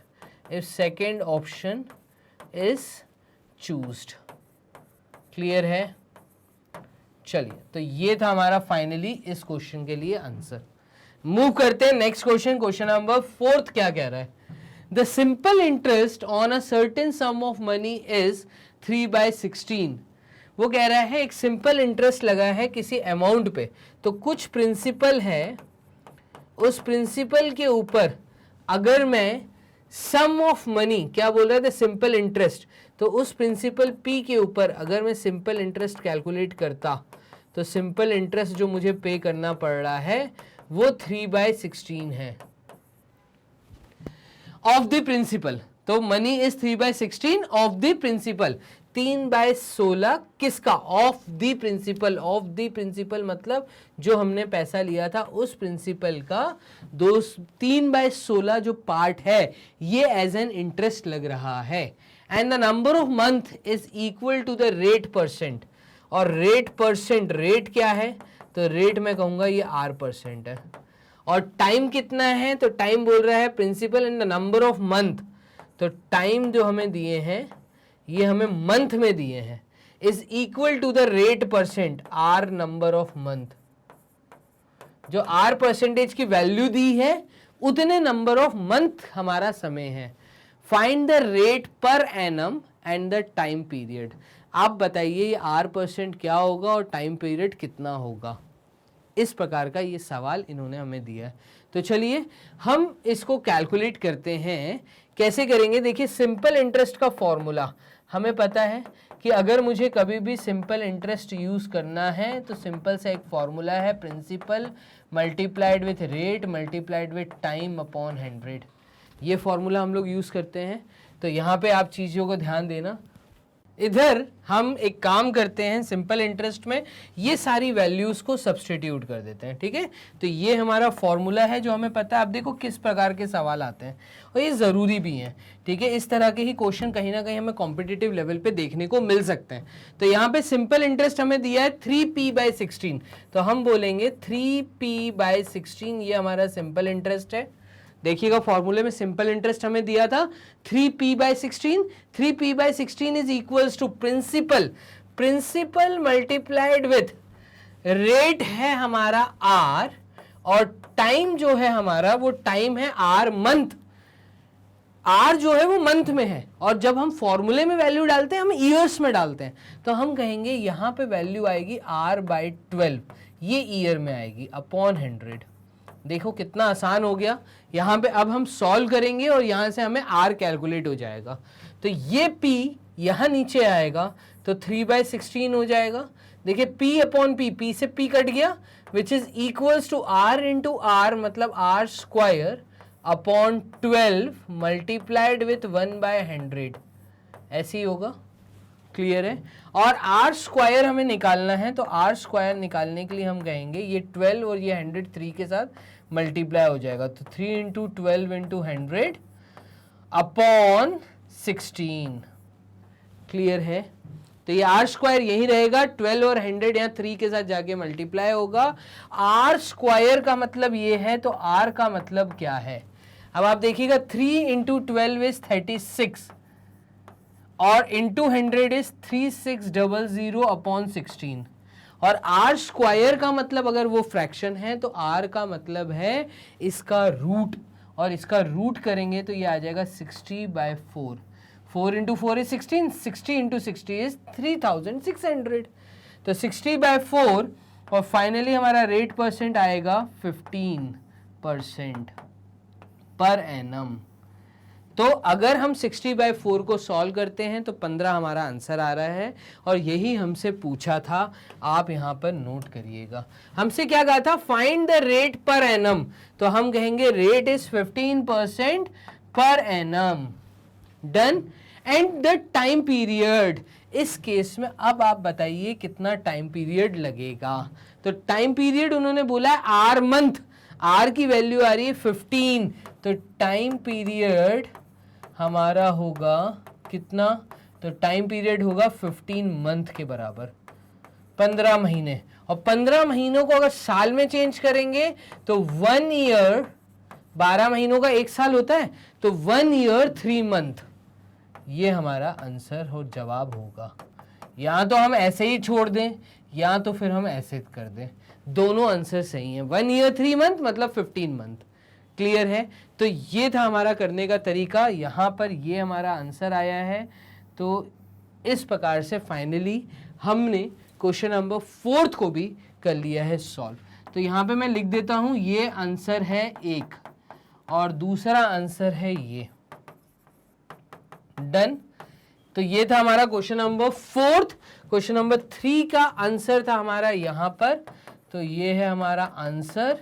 If second option is chosen. Clear है? चलिए, तो ये था हमारा फाइनली इस क्वेश्चन के लिए आंसर। मूव करते हैं नेक्स्ट क्वेश्चन। क्वेश्चन नंबर 4 क्या कह रहा है? The simple interest on a certain some of money is 3/16। वो कह रहा है एक सिंपल इंटरेस्ट लगा है किसी अमाउंट पे, तो कुछ प्रिंसिपल है, उस प्रिंसिपल के ऊपर अगर मैं सम ऑफ मनी, क्या बोल रहा है, द सिंपल इंटरेस्ट, तो उस प्रिंसिपल P के ऊपर अगर मैं सिंपल इंटरेस्ट कैलकुलेट करता तो सिंपल इंटरेस्ट जो मुझे पे करना पड़ रहा है वो 3/16 है ऑफ द प्रिंसिपल। तो money is 3/16 of the principal. 3/16 किसका? Of the principal. Of the principal मतलब जो हमने पैसा लिया था उस प्रिंसिपल का 3/16 जो पार्ट है ये एज एन इंटरेस्ट लग रहा है। And the number of month is equal to the rate percent. और रेट परसेंट, रेट क्या है? तो रेट मैं कहूंगा ये R% है। और टाइम कितना है? तो टाइम बोल रहा है principal and the number of month. तो टाइम जो हमें दिए हैं ये हमें मंथ में दिए हैं, is equal to the rate percent R number of month. जो R परसेंटेज की वैल्यू दी है उतने नंबर ऑफ मंथ हमारा समय है। Find the rate per annum and the time period. आप बताइए ये R% क्या होगा और टाइम पीरियड कितना होगा? इस प्रकार का ये सवाल इन्होंने हमें दिया है। तो चलिए हम इसको कैलकुलेट करते हैं। कैसे करेंगे? देखिए, सिंपल इंटरेस्ट का फॉर्मूला हमें पता है कि अगर मुझे कभी भी सिंपल इंटरेस्ट यूज़ करना है तो सिंपल सा एक फॉर्मूला है, principal multiplied with rate multiplied with time upon 100। ये फॉर्मूला हम लोग यूज़ करते हैं। तो यहाँ पे आप चीज़ों को ध्यान देना। इधर हम एक काम करते हैं, सिंपल इंटरेस्ट में ये सारी वैल्यूज़ को सब्सटीट्यूट कर देते हैं। ठीक है, तो ये हमारा फॉर्मूला है जो हमें पता है। अब देखो किस प्रकार के सवाल आते हैं और ये ज़रूरी भी हैं। ठीक है, इस तरह के ही क्वेश्चन कहीं ना कहीं हमें कॉम्पिटिटिव लेवल पे देखने को मिल सकते हैं। तो यहाँ पे सिंपल इंटरेस्ट हमें दिया है 3p/16, तो हम बोलेंगे 3p/16 ये हमारा सिंपल इंटरेस्ट है। देखिएगा फॉर्मूले में सिंपल इंटरेस्ट हमें दिया था 3p/16। 3p/16 is equals to principal multiplied with rate है हमारा R, और टाइम जो है हमारा वो टाइम है R मंथ। R जो है वो मंथ में है, और जब हम फॉर्मूले में वैल्यू डालते हैं हम ईयर्स में डालते हैं, तो हम कहेंगे यहाँ पे वैल्यू आएगी R/12, ये ईयर में आएगी, अपॉन 100। देखो कितना आसान हो गया। यहाँ पे अब हम सॉल्व करेंगे और यहाँ से हमें R कैलकुलेट हो जाएगा। तो ये P यहाँ नीचे आएगा तो 3/16 हो जाएगा। देखिए P/P से P कट गया, which is equals to R into R, मतलब R² अपॉन 12 मल्टीप्लाइड विथ 1/100, ऐसे ही होगा। क्लियर है? और R² हमें निकालना है, तो R² निकालने के लिए हम कहेंगे ये 12 और ये 100 3 के साथ मल्टीप्लाई हो जाएगा, तो 3 इंटू 12 इंटू 100 अपॉन 16। क्लियर है? तो ये R² यही रहेगा, 12 और 100 यहाँ 3 के साथ जाके मल्टीप्लाई होगा। R² का मतलब ये है, तो R का मतलब क्या है? अब आप देखिएगा 3 इंटू 12 इज 36 और इंटू 100 इज 3600 अपॉन 16। और R² का मतलब अगर वो फ्रैक्शन है तो R का मतलब है इसका रूट, और इसका रूट करेंगे तो ये आ जाएगा 60/4। 4 इंटू 4 इज 16, 60 इंटू 60 इज 3600, तो 60/4। और फाइनली हमारा रेट परसेंट आएगा 15% पर एनम। तो अगर हम 60/4 को सॉल्व करते हैं तो 15 हमारा आंसर आ रहा है, और यही हमसे पूछा था। आप यहाँ पर नोट करिएगा, हमसे क्या कहा था? Find the rate per annum, तो हम कहेंगे rate is 15% per annum. Done. And the time period, इस केस में अब आप बताइए कितना टाइम पीरियड लगेगा। तो टाइम पीरियड उन्होंने बोला है आर मंथ, आर की वैल्यू आ रही है 15, तो टाइम पीरियड हमारा होगा कितना, तो टाइम पीरियड होगा 15 मंथ के बराबर, 15 महीने। और 15 महीनों को अगर साल में चेंज करेंगे तो 1 ईयर, 12 महीनों का एक साल होता है, तो 1 ईयर 3 मंथ, ये हमारा आंसर और जवाब होगा। या तो हम ऐसे ही छोड़ दें या तो फिर हम ऐसे कर दें, दोनों आंसर सही हैं। 1 ईयर 3 मंथ मतलब 15 मंथ। क्लियर है? तो ये था हमारा करने का तरीका, यहाँ पर ये हमारा आंसर आया है। तो इस प्रकार से फाइनली हमने क्वेश्चन नंबर 4 को भी कर लिया है सॉल्व। तो यहाँ पे मैं लिख देता हूँ, ये आंसर है 1 और दूसरा आंसर है ये। डन। तो ये था हमारा क्वेश्चन नंबर 4। क्वेश्चन नंबर 3 का आंसर था हमारा यहाँ पर, तो ये है हमारा आंसर,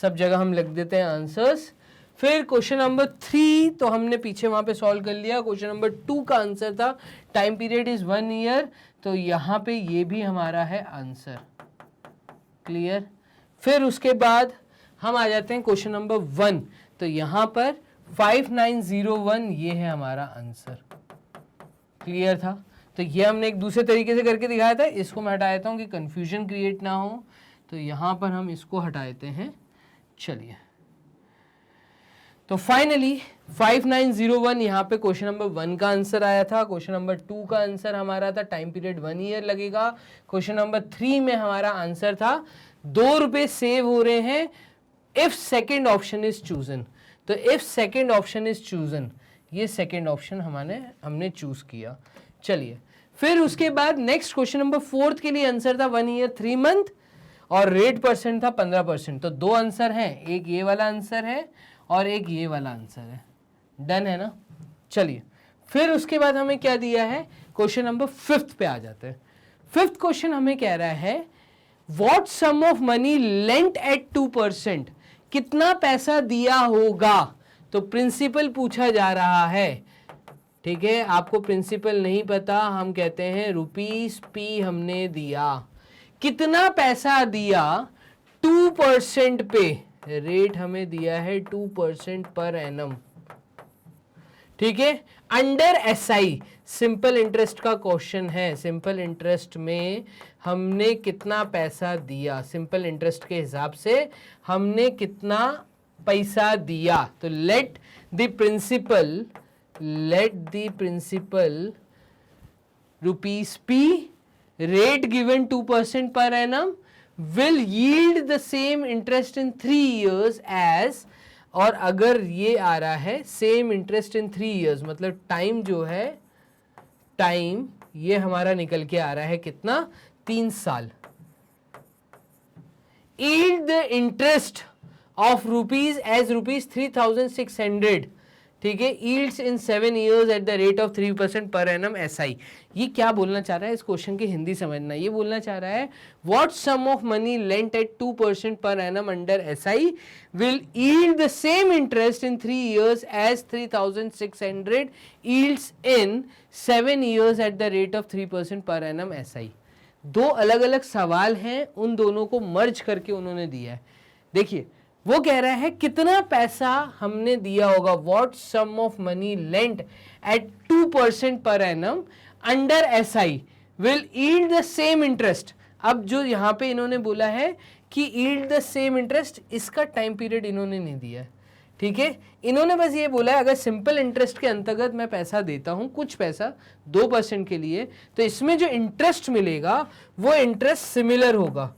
सब जगह हम लिख देते हैं आंसर्स। फिर क्वेश्चन नंबर 3 तो हमने पीछे वहां पे सॉल्व कर लिया। क्वेश्चन नंबर 2 का आंसर था टाइम पीरियड इज 1 ईयर, तो यहाँ पे ये भी हमारा है आंसर। क्लियर? फिर उसके बाद हम आ जाते हैं क्वेश्चन नंबर 1, तो यहाँ पर 5901 ये है हमारा आंसर। क्लियर था? तो ये हमने एक दूसरे तरीके से करके दिखाया था, इसको मैं हटा देता हूँ कि कंफ्यूजन क्रिएट ना हो, तो यहाँ पर हम इसको हटा देते हैं। चलिए, तो फाइनली 5901 यहाँ पे क्वेश्चन नंबर 1 का आंसर आया था। क्वेश्चन नंबर 2 का आंसर हमारा था टाइम पीरियड 1 ईयर लगेगा। क्वेश्चन नंबर 3 में हमारा आंसर था 2 रुपए सेव हो रहे हैं if second option is chosen. तो if second option is chosen, ये सेकेंड ऑप्शन हमने चूज किया। चलिए, फिर उसके बाद नेक्स्ट क्वेश्चन नंबर 4 के लिए आंसर था 1 ईयर 3 मंथ और रेट परसेंट था 15%। तो दो आंसर हैं, एक ये वाला आंसर है और एक ये वाला आंसर है। डन है ना? चलिए, फिर उसके बाद हमें क्या दिया है, क्वेश्चन नंबर 5 पे आ जाते हैं। 5th क्वेश्चन हमें कह रहा है what sum of money lent at 2%, कितना पैसा दिया होगा। तो प्रिंसिपल पूछा जा रहा है, ठीक है? आपको प्रिंसिपल नहीं पता, हम कहते हैं रुपीस पी हमने दिया। कितना पैसा दिया 2% पे, रेट हमें दिया है 2% पर एनम, ठीक है? अंडर एसआई, सिंपल इंटरेस्ट का क्वेश्चन है। सिंपल इंटरेस्ट में हमने कितना पैसा दिया, सिंपल इंटरेस्ट के हिसाब से हमने कितना पैसा दिया। तो let the principal rupees P, rate given 2% per annum will yield the same interest in 3 years as, और अगर ये आ रहा है सेम इंटरेस्ट इन 3 years, मतलब टाइम जो है, टाइम ये हमारा निकल के आ रहा है कितना, 3 साल। yield the interest of rupees as rupees 3600, ठीक है, yields in 7 years at the rate of 3% per annum SI। ये क्या बोलना चाह रहा है, इस क्वेश्चन की हिंदी समझना। ये बोलना चाह रहा है what sum of money lent at 2% per annum under SI will yield the same interest in 3 years as 3600 yields in 7 years at the rate of 3% per annum SI। दो अलग अलग सवाल हैं, उन दोनों को मर्ज करके उन्होंने दिया है। देखिए, वो कह रहा है कितना पैसा हमने दिया होगा, what sum of money lent at 2% per annum under SI will yield the same interest. अब जो यहाँ पे इन्होंने बोला है कि यील्ड द सेम इंटरेस्ट, इसका टाइम पीरियड इन्होंने नहीं दिया है, ठीक है? इन्होंने बस ये बोला है अगर सिंपल इंटरेस्ट के अंतर्गत मैं पैसा देता हूँ, कुछ पैसा 2% के लिए, तो इसमें जो इंटरेस्ट मिलेगा वो इंटरेस्ट सिमिलर होगा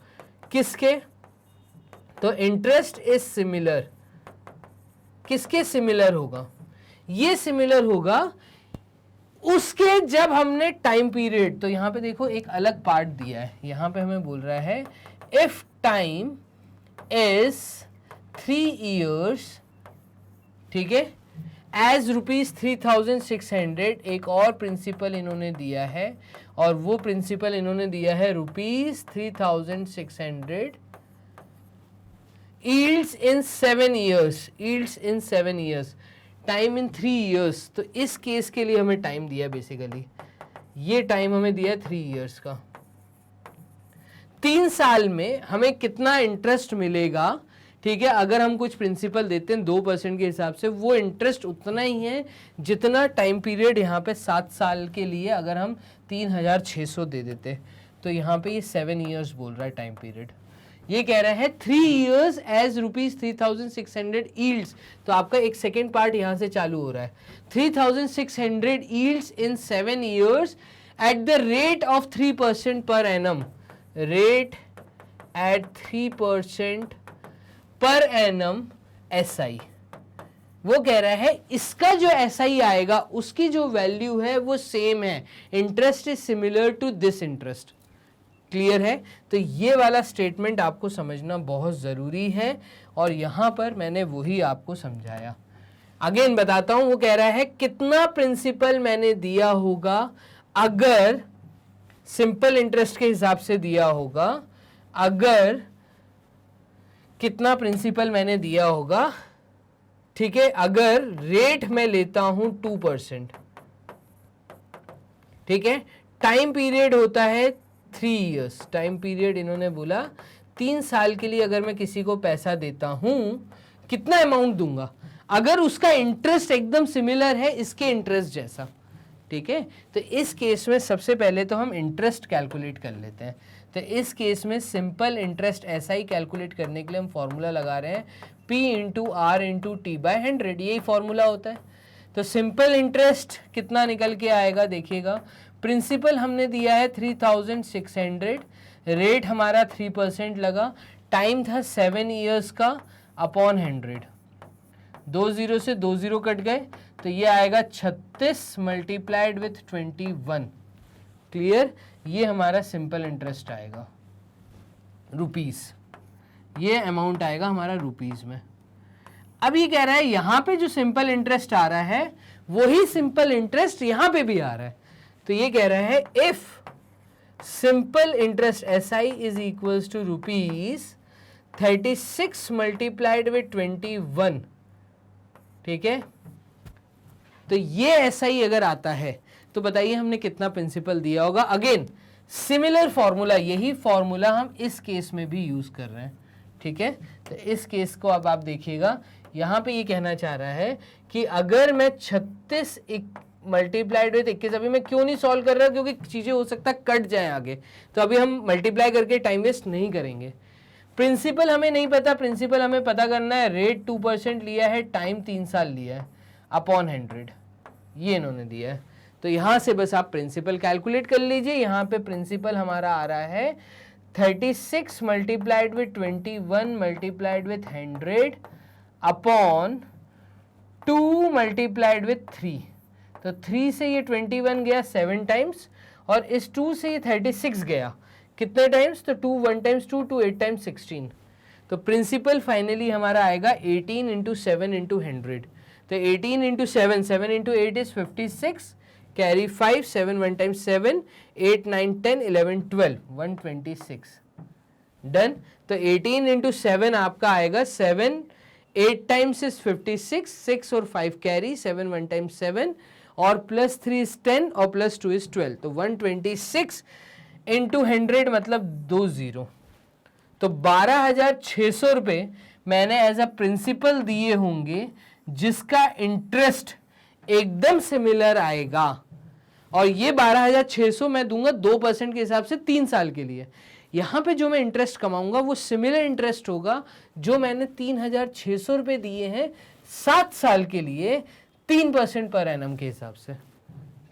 किसके, तो इंटरेस्ट इज सिमिलर, किसके सिमिलर होगा, ये सिमिलर होगा उसके जब हमने टाइम पीरियड। तो यहां पे देखो एक अलग पार्ट दिया है, यहां पे हमें बोल रहा है इफ टाइम इज 3 years, ठीक है, एज ₹3600, एक और प्रिंसिपल इन्होंने दिया है और वो प्रिंसिपल इन्होंने दिया है ₹3600 yields in 7 years, yields in 7 years, time in 3 years, तो इस केस के लिए हमें टाइम दिया बेसिकली, ये टाइम हमें दिया है 3 ईयर्स का। 3 साल में हमें कितना इंटरेस्ट मिलेगा, ठीक है, अगर हम कुछ प्रिंसिपल देते हैं 2% के हिसाब से, वो इंटरेस्ट उतना ही है जितना टाइम पीरियड यहाँ पे 7 साल के लिए अगर हम 3600 दे देते, तो यहाँ पे ये 7 ईयर्स बोल रहा है टाइम पीरियड। ये कह रहा है 3 ईयर्स एज ₹3600 ईल्ड्स, तो आपका एक सेकेंड पार्ट यहाँ से चालू हो रहा है। 3600 yields in 7 years eight the rate of 3% per annum, rate at 3% per annum SI। वो कह रहा है इसका जो SI आएगा उसकी जो वैल्यू है वो सेम है, interest is similar to this interest. Clear है? तो ये वाला स्टेटमेंट आपको समझना बहुत ज़रूरी है और यहाँ पर मैंने वही आपको समझाया। अगेन बताता हूँ, वो कह रहा है कितना प्रिंसिपल मैंने दिया होगा अगर सिंपल इंटरेस्ट के हिसाब से दिया होगा, अगर कितना प्रिंसिपल मैंने दिया होगा, ठीक है, अगर रेट में लेता हूं 2%, ठीक है, टाइम पीरियड होता है 3 ईयर्स, टाइम पीरियड इन्होंने बोला 3 साल के लिए अगर मैं किसी को पैसा देता हूं, कितना अमाउंट दूंगा, अगर उसका इंटरेस्ट एकदम सिमिलर है इसके इंटरेस्ट जैसा, ठीक है, तो इस केस में सबसे पहले तो हम इंटरेस्ट कैलकुलेट कर लेते हैं। तो इस केस में सिंपल इंटरेस्ट SI कैलकुलेट करने के लिए हम फॉर्मूला लगा रहे हैं P into R into T/100, यही फॉर्मूला होता है। तो सिंपल इंटरेस्ट कितना निकल के आएगा देखिएगा, प्रिंसिपल हमने दिया है 3600, रेट हमारा 3% लगा, टाइम था 7 ईयर्स का अपॉन 100, 2 0 से 2 0 कट गए, तो ये आएगा 36 मल्टीप्लाइड विथ 21। क्लियर? ये हमारा सिंपल इंटरेस्ट आएगा रुपीस, ये अमाउंट आएगा हमारा रुपीस में। अब ये कह रहा है यहाँ पे जो सिंपल इंटरेस्ट आ रहा है वही सिंपल इंटरेस्ट यहाँ पे भी आ रहा है, तो ये कह रहा है if simple interest SI is equals to ₹36 multiplied with 21, ठीक है, तो ये SI अगर आता है तो बताइए हमने कितना प्रिंसिपल दिया होगा। अगेन सिमिलर फॉर्मूला, यही फॉर्मूला हम इस केस में भी यूज कर रहे हैं, ठीक है। तो इस केस को अब आप देखिएगा, यहाँ पे ये कहना चाह रहा है कि अगर मैं 36 मल्टीप्लाइड विथ 21, अभी मैं क्यों नहीं सॉल्व कर रहा, क्योंकि चीजें हो सकता है कट जाए आगे, तो अभी हम मल्टीप्लाई करके टाइम वेस्ट नहीं करेंगे। प्रिंसिपल हमें नहीं पता, प्रिंसिपल हमें पता करना है, रेट 2% लिया है, टाइम 3 साल लिया है, अपॉन 100 ये इन्होंने दिया है। तो यहाँ से बस आप प्रिंसिपल कैलकुलेट कर लीजिए। यहाँ पे प्रिंसिपल हमारा आ रहा है 36 multiplied with 21 multiplied with 100 upon 2 multiplied with 3, तो 3 से ये 21 गया 7 टाइम्स और इस 2 से ये 36 गया कितने टाइम्स, तो 2 1 टाइम्स 2 2 8 टाइम्स 16, तो प्रिंसिपल फाइनली हमारा आएगा 18 इंटू 7 इंटू 100, तो 18 into 7, 7 into 8 is 56, carry 5, 7 1 times 7, 8 9 10 11 12, 126 done. तो 18 इंटू 7 आपका आएगा 7, 8 टाइम्स इज 56, 6 और 5 कैरी, 7 1 टाइम्स 7 और प्लस 3 इज 10 और प्लस 2 इज 12, तो 126 इंटू 100 मतलब 20, तो 12,600 रुपये मैंने एज अ प्रिंसिपल दिए होंगे जिसका इंटरेस्ट एकदम सिमिलर आएगा, और ये 12,600 मैं दूंगा 2% के हिसाब से 3 साल के लिए। यहाँ पे जो मैं इंटरेस्ट कमाऊंगा वो सिमिलर इंटरेस्ट होगा जो मैंने 3,600 रुपये दिए हैं 7 साल के लिए 3% पर एनम के हिसाब से।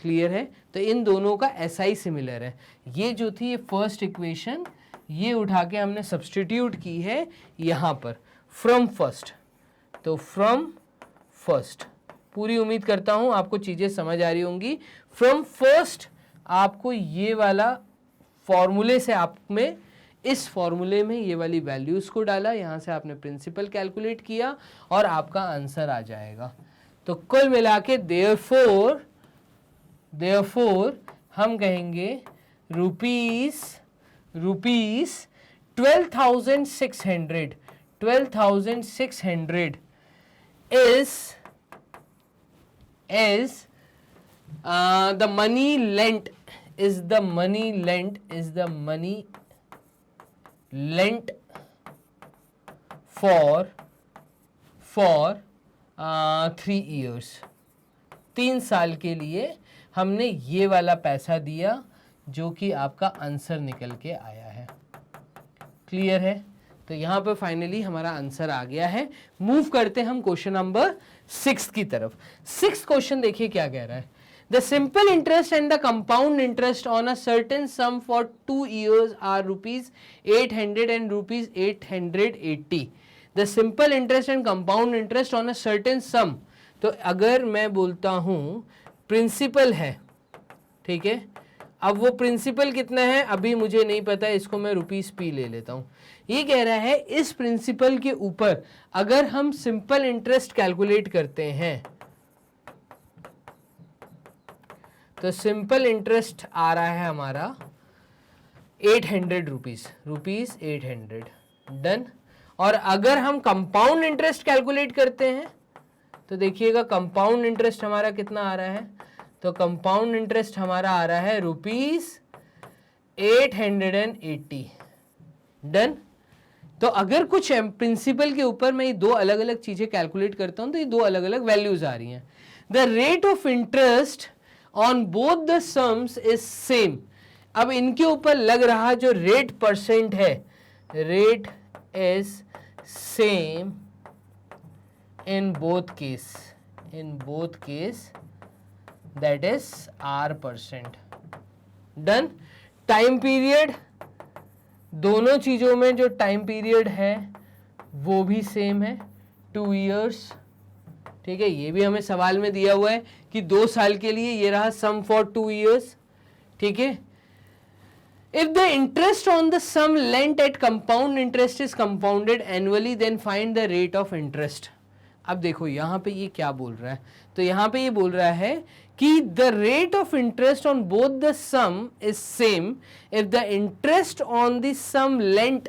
क्लियर है? तो इन दोनों का SI सिमिलर है। ये जो थी ये फर्स्ट इक्वेशन, ये उठा के हमने सब्सटीट्यूट की है यहाँ पर फ्रॉम फर्स्ट, तो फ्रॉम फर्स्ट, पूरी उम्मीद करता हूँ आपको चीज़ें समझ आ रही होंगी। फ्रॉम फर्स्ट आपको ये वाला फॉर्मूले से आप में इस फॉर्मूले में ये वाली वैल्यूज़ को डाला, यहाँ से आपने प्रिंसिपल कैलकुलेट किया और आपका आंसर आ जाएगा। तो कुल मिला के देयरफॉर हम कहेंगे rupees 12,600 is is the money lent is the money lent is the money lent for 3 years. 3 साल के लिए हमने ये वाला पैसा दिया जो कि आपका आंसर निकल के आया है. क्लियर है? तो यहाँ पे फाइनली हमारा आंसर आ गया है. मूव करते हैं हम क्वेश्चन नंबर 6 की तरफ. 6th क्वेश्चन देखिए क्या कह रहा है. The simple interest and the compound interest on a certain sum for 2 years are rupees 800 and rupees 880. The simple interest and compound interest on a certain sum. तो अगर मैं बोलता हूँ प्रिंसिपल है, ठीक है, अब वो प्रिंसिपल कितना है अभी मुझे नहीं पता, इसको मैं रुपीस पी ले लेता हूँ. ये कह रहा है इस प्रिंसिपल के ऊपर अगर हम सिंपल इंटरेस्ट कैलकुलेट करते हैं तो सिंपल इंटरेस्ट आ रहा है हमारा 800 रुपीस 800. डन. और अगर हम कंपाउंड इंटरेस्ट कैलकुलेट करते हैं तो देखिएगा कंपाउंड इंटरेस्ट हमारा कितना आ रहा है. तो कंपाउंड इंटरेस्ट हमारा आ रहा है रुपीस 880. डन. तो अगर कुछ प्रिंसिपल के ऊपर मैं ये दो अलग अलग चीजें कैलकुलेट करता हूं तो ये दो अलग अलग वैल्यूज आ रही हैं. The rate of interest on both the sums is same. अब इनके ऊपर लग रहा जो रेट परसेंट है, rate is same in both case that is R%. Done. Time period, दोनों चीजों में जो टाइम पीरियड है वो भी सेम है 2 years. ठीक है, ये भी हमें सवाल में दिया हुआ है कि 2 साल के लिए ये रहा सम फॉर 2 years. ठीक है. If the interest on the sum lent at compound interest is compounded annually, then find the rate of interest. अब देखो यहाँ पे ये क्या बोल रहा है. तो यहाँ पे ये बोल रहा है कि the rate of interest on both the sum is same if the interest on the sum lent,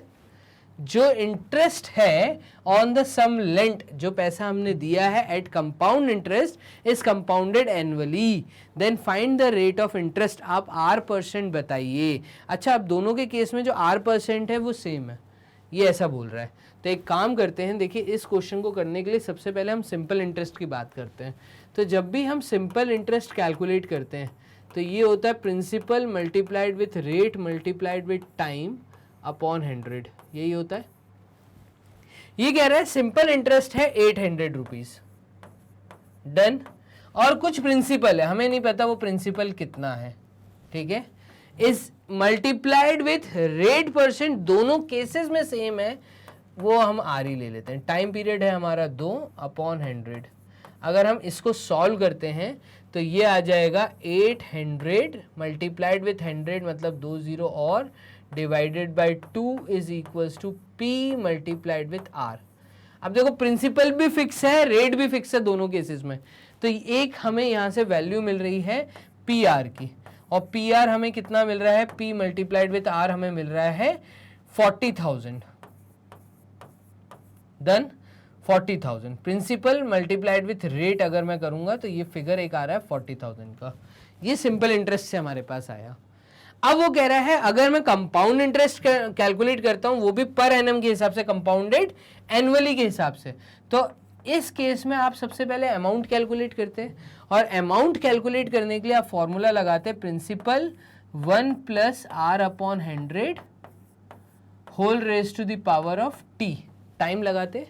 जो इंटरेस्ट है ऑन द सम लेंट, जो पैसा हमने दिया है at compound interest is compounded annually, then find the rate of interest. आप R% बताइए. अच्छा, अब दोनों के केस में जो R% है वो सेम है, ये ऐसा बोल रहा है. तो एक काम करते हैं, देखिए इस क्वेश्चन को करने के लिए सबसे पहले हम सिंपल इंटरेस्ट की बात करते हैं. तो जब भी हम सिंपल इंटरेस्ट कैलकुलेट करते हैं तो ये होता है principal multiplied with rate multiplied with time upon 100. यही होता है. ये कह रहा है सिंपल इंटरेस्ट है 800 रुपीज. डन. और कुछ प्रिंसिपल है, हमें नहीं पता वो प्रिंसिपल कितना है. ठीक है. Is multiplied with rate percent, दोनों केसेस में सेम है, वो हम R ही ले लेते हैं. टाइम पीरियड है हमारा 2 अपॉन 100. अगर हम इसको सॉल्व करते हैं तो ये आ जाएगा 800 मल्टीप्लाइड विथ 100 मतलब 2 0 और divided by 2 is equals to P multiplied with R. अब देखो प्रिंसिपल भी फिक्स है, रेट भी फिक्स है दोनों केसेस में. तो एक हमें यहाँ से वैल्यू मिल रही है PR की, और PR हमें कितना मिल रहा है, P मल्टीप्लाइड विथ R हमें मिल रहा है 40,000. Done. 40,000 principal multiplied with rate अगर मैं करूंगा तो ये फिगर एक आ रहा है 40,000 का. ये सिंपल इंटरेस्ट से हमारे पास आया. अब वो कह रहा है अगर मैं कंपाउंड इंटरेस्ट कैलकुलेट करता हूं वो भी पर एनम के हिसाब से, कंपाउंडेड एनुअली के हिसाब से, तो इस केस में आप सबसे पहले अमाउंट कैलकुलेट करते हैं. और अमाउंट कैलकुलेट करने के लिए आप फॉर्मूला लगाते हैं principal 1 + R/100 whole raise to the power of T. Time लगाते.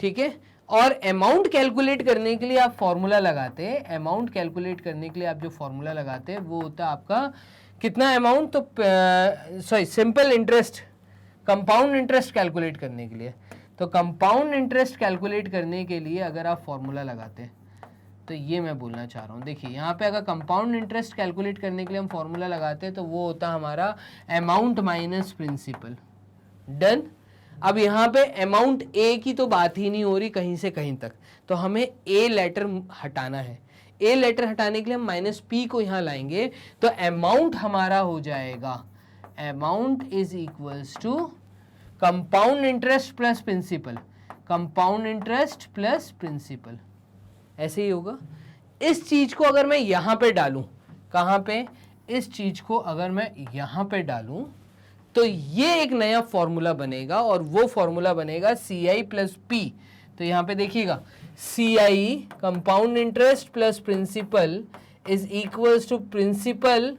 ठीक है. और अमाउंट कैलकुलेट करने के लिए आप फॉर्मूला लगाते हैं. अमाउंट कैलकुलेट करने के लिए आप जो फॉर्मूला लगाते हैं वो होता है आपका कितना अमाउंट, तो sorry simple interest, compound interest calculate करने के लिए. तो कंपाउंड इंटरेस्ट कैलकुलेट करने के लिए अगर आप फॉर्मूला लगाते हैं तो ये मैं बोलना चाह रहा हूँ. देखिए यहाँ पे अगर कंपाउंड इंटरेस्ट कैलकुलेट करने के लिए हम फॉर्मूला लगाते हैं तो वो होता है हमारा अमाउंट माइनस प्रिंसिपल. डन. अब यहाँ पे अमाउंट ए की तो बात ही नहीं हो रही कहीं से कहीं तक, तो हमें ए लेटर हटाना है. ए लेटर हटाने के लिए हम -P को यहाँ लाएंगे तो अमाउंट हमारा हो जाएगा, amount is equals to compound interest plus principal, compound interest plus principal, ऐसे ही होगा. इस चीज को अगर मैं यहां पे डालूं, कहां पे, इस चीज को अगर मैं यहां पे डालूं तो ये एक नया फॉर्मूला बनेगा और वो फॉर्मूला बनेगा CI प्लस P। तो यहां पे देखिएगा CI compound interest plus principal is equals to principal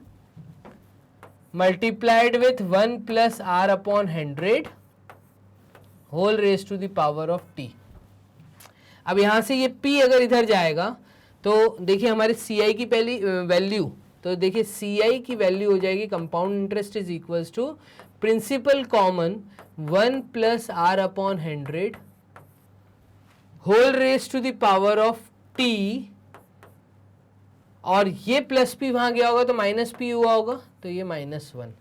multiplied with 1 plus R upon 100 whole raise to the power of T। अब यहां से ये P अगर इधर जाएगा तो देखिए हमारे CI की पहली वैल्यू, तो देखिए CI की वैल्यू हो जाएगी compound interest is equals to principal common 1 plus R upon 100 whole raise to the power of T, और ये प्लस P वहां गया होगा तो माइनस P हुआ होगा, तो ये -1।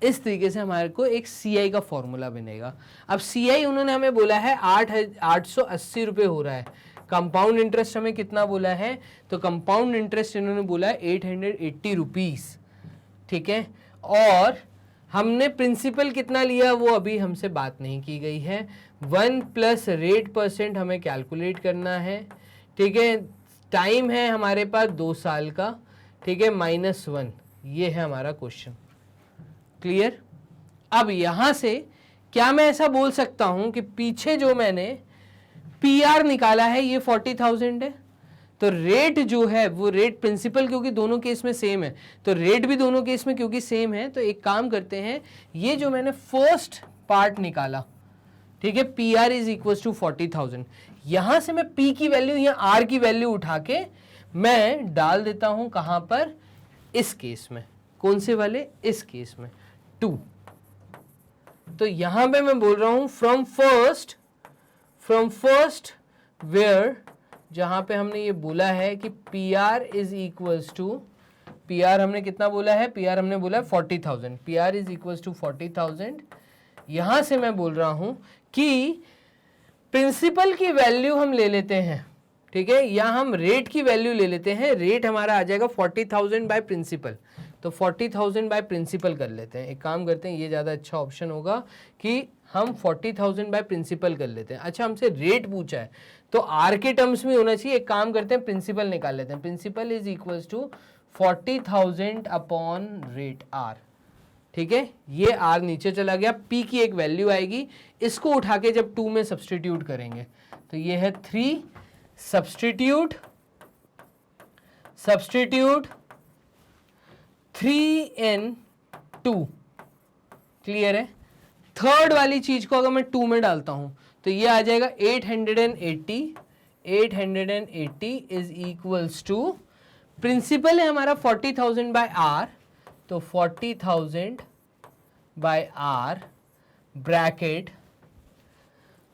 इस तरीके से हमारे को एक CI का फॉर्मूला बनेगा। अब CI उन्होंने हमें बोला है 880 रुपये हो रहा है, कंपाउंड इंटरेस्ट हमें कितना बोला है, तो कंपाउंड इंटरेस्ट इन्होंने बोला है 880 रुपीज़, ठीक है। और हमने प्रिंसिपल कितना लिया वो अभी हमसे बात नहीं की गई है, 1 प्लस रेट % हमें कैलकुलेट करना है, ठीक है। टाइम है हमारे पास 2 साल का, ठीक है, -1, ये है हमारा क्वेश्चन। क्लियर। अब यहां से क्या मैं ऐसा बोल सकता हूं कि पीछे जो मैंने PR निकाला है ये 40,000 है, तो रेट जो है वो रेट प्रिंसिपल क्योंकि दोनों केस में सेम है, तो रेट भी दोनों केस में क्योंकि सेम है, तो एक काम करते हैं, ये जो मैंने फर्स्ट पार्ट निकाला, ठीक है, PR इज इक्वल टू 40,000, यहां से मैं P की वैल्यू या R की वैल्यू उठा के मैं डाल देता हूं कहां पर, इस केस में, कौन से वाले, इस केस में 2। तो यहां पे मैं बोल रहा हूं फ्रॉम फर्स्ट वेयर, जहां पे हमने ये बोला है कि PR is equals to, PR हमने कितना बोला है, PR हमने बोला है 40,000, PR इज इक्वल्स टू 40,000। यहां से मैं बोल रहा हूं कि प्रिंसिपल की वैल्यू हम ले लेते हैं, ठीक है, या हम रेट की वैल्यू ले लेते हैं, रेट हमारा आ जाएगा 40,000 बाय प्रिंसिपल, तो 40,000 बाय प्रिंसिपल कर लेते हैं। एक काम करते हैं, ये ज़्यादा अच्छा ऑप्शन होगा कि हम 40,000 बाय प्रिंसिपल कर लेते हैं। अच्छा, हमसे रेट पूछा है तो R के टर्म्स में होना चाहिए, एक काम करते हैं प्रिंसिपल निकाल लेते हैं, principal is equals to 40,000 upon rate R, ठीक है, ये R नीचे चला गया, P की एक वैल्यू आएगी, इसको उठा के जब 2 में सब्सटीट्यूट करेंगे तो ये है 3, सब्सटीट्यूट 3n2, क्लियर है। थर्ड वाली चीज को अगर मैं 2 में डालता हूं तो ये आ जाएगा 880 इज इक्वल्स टू, प्रिंसिपल है हमारा 40,000 बाय R, तो 40,000 by R bracket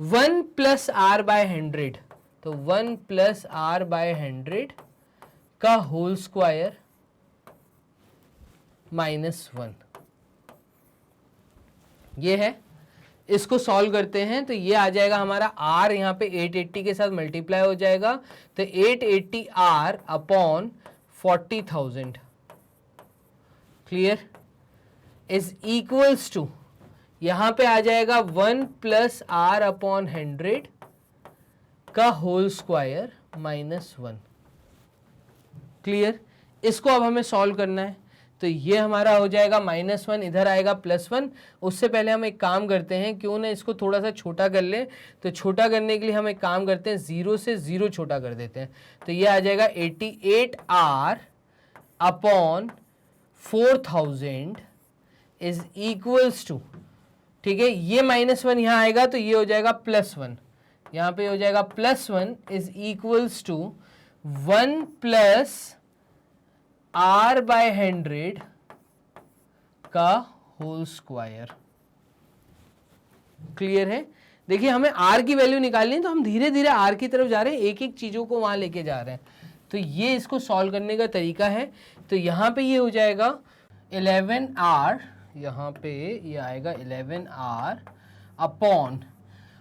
1 plus R by 100, तो 1 प्लस R बाय 100 का होल स्क्वायर -1, ये है। इसको सॉल्व करते हैं तो ये आ जाएगा हमारा R यहाँ पे 880 के साथ मल्टीप्लाई हो जाएगा, तो 880 R upon 40,000, clear, is equals to, यहाँ पे आ जाएगा 1 प्लस R अपॉन 100 का होल स्क्वायर -1, क्लियर। इसको अब हमें सॉल्व करना है, तो ये हमारा हो जाएगा -1, इधर आएगा +1। उससे पहले हम एक काम करते हैं, क्यों ना इसको थोड़ा सा छोटा कर लें, तो छोटा करने के लिए हम एक काम करते हैं, 0 से 0 छोटा कर देते हैं, तो ये आ जाएगा 88R upon 4000 is equals to, ठीक है, ये -1 यहाँ आएगा तो ये हो जाएगा +1, यहाँ पे हो जाएगा +1 is equals to 1 plus R by 100 का होल स्क्वायर, क्लियर है। देखिए हमें R की वैल्यू निकालनी है तो हम धीरे धीरे R की तरफ जा रहे हैं, एक एक चीजों को वहां लेके जा रहे हैं, तो ये इसको सॉल्व करने का तरीका है। तो यहाँ पे ये हो जाएगा 11R, यहाँ पे ये आएगा 11R अपॉन,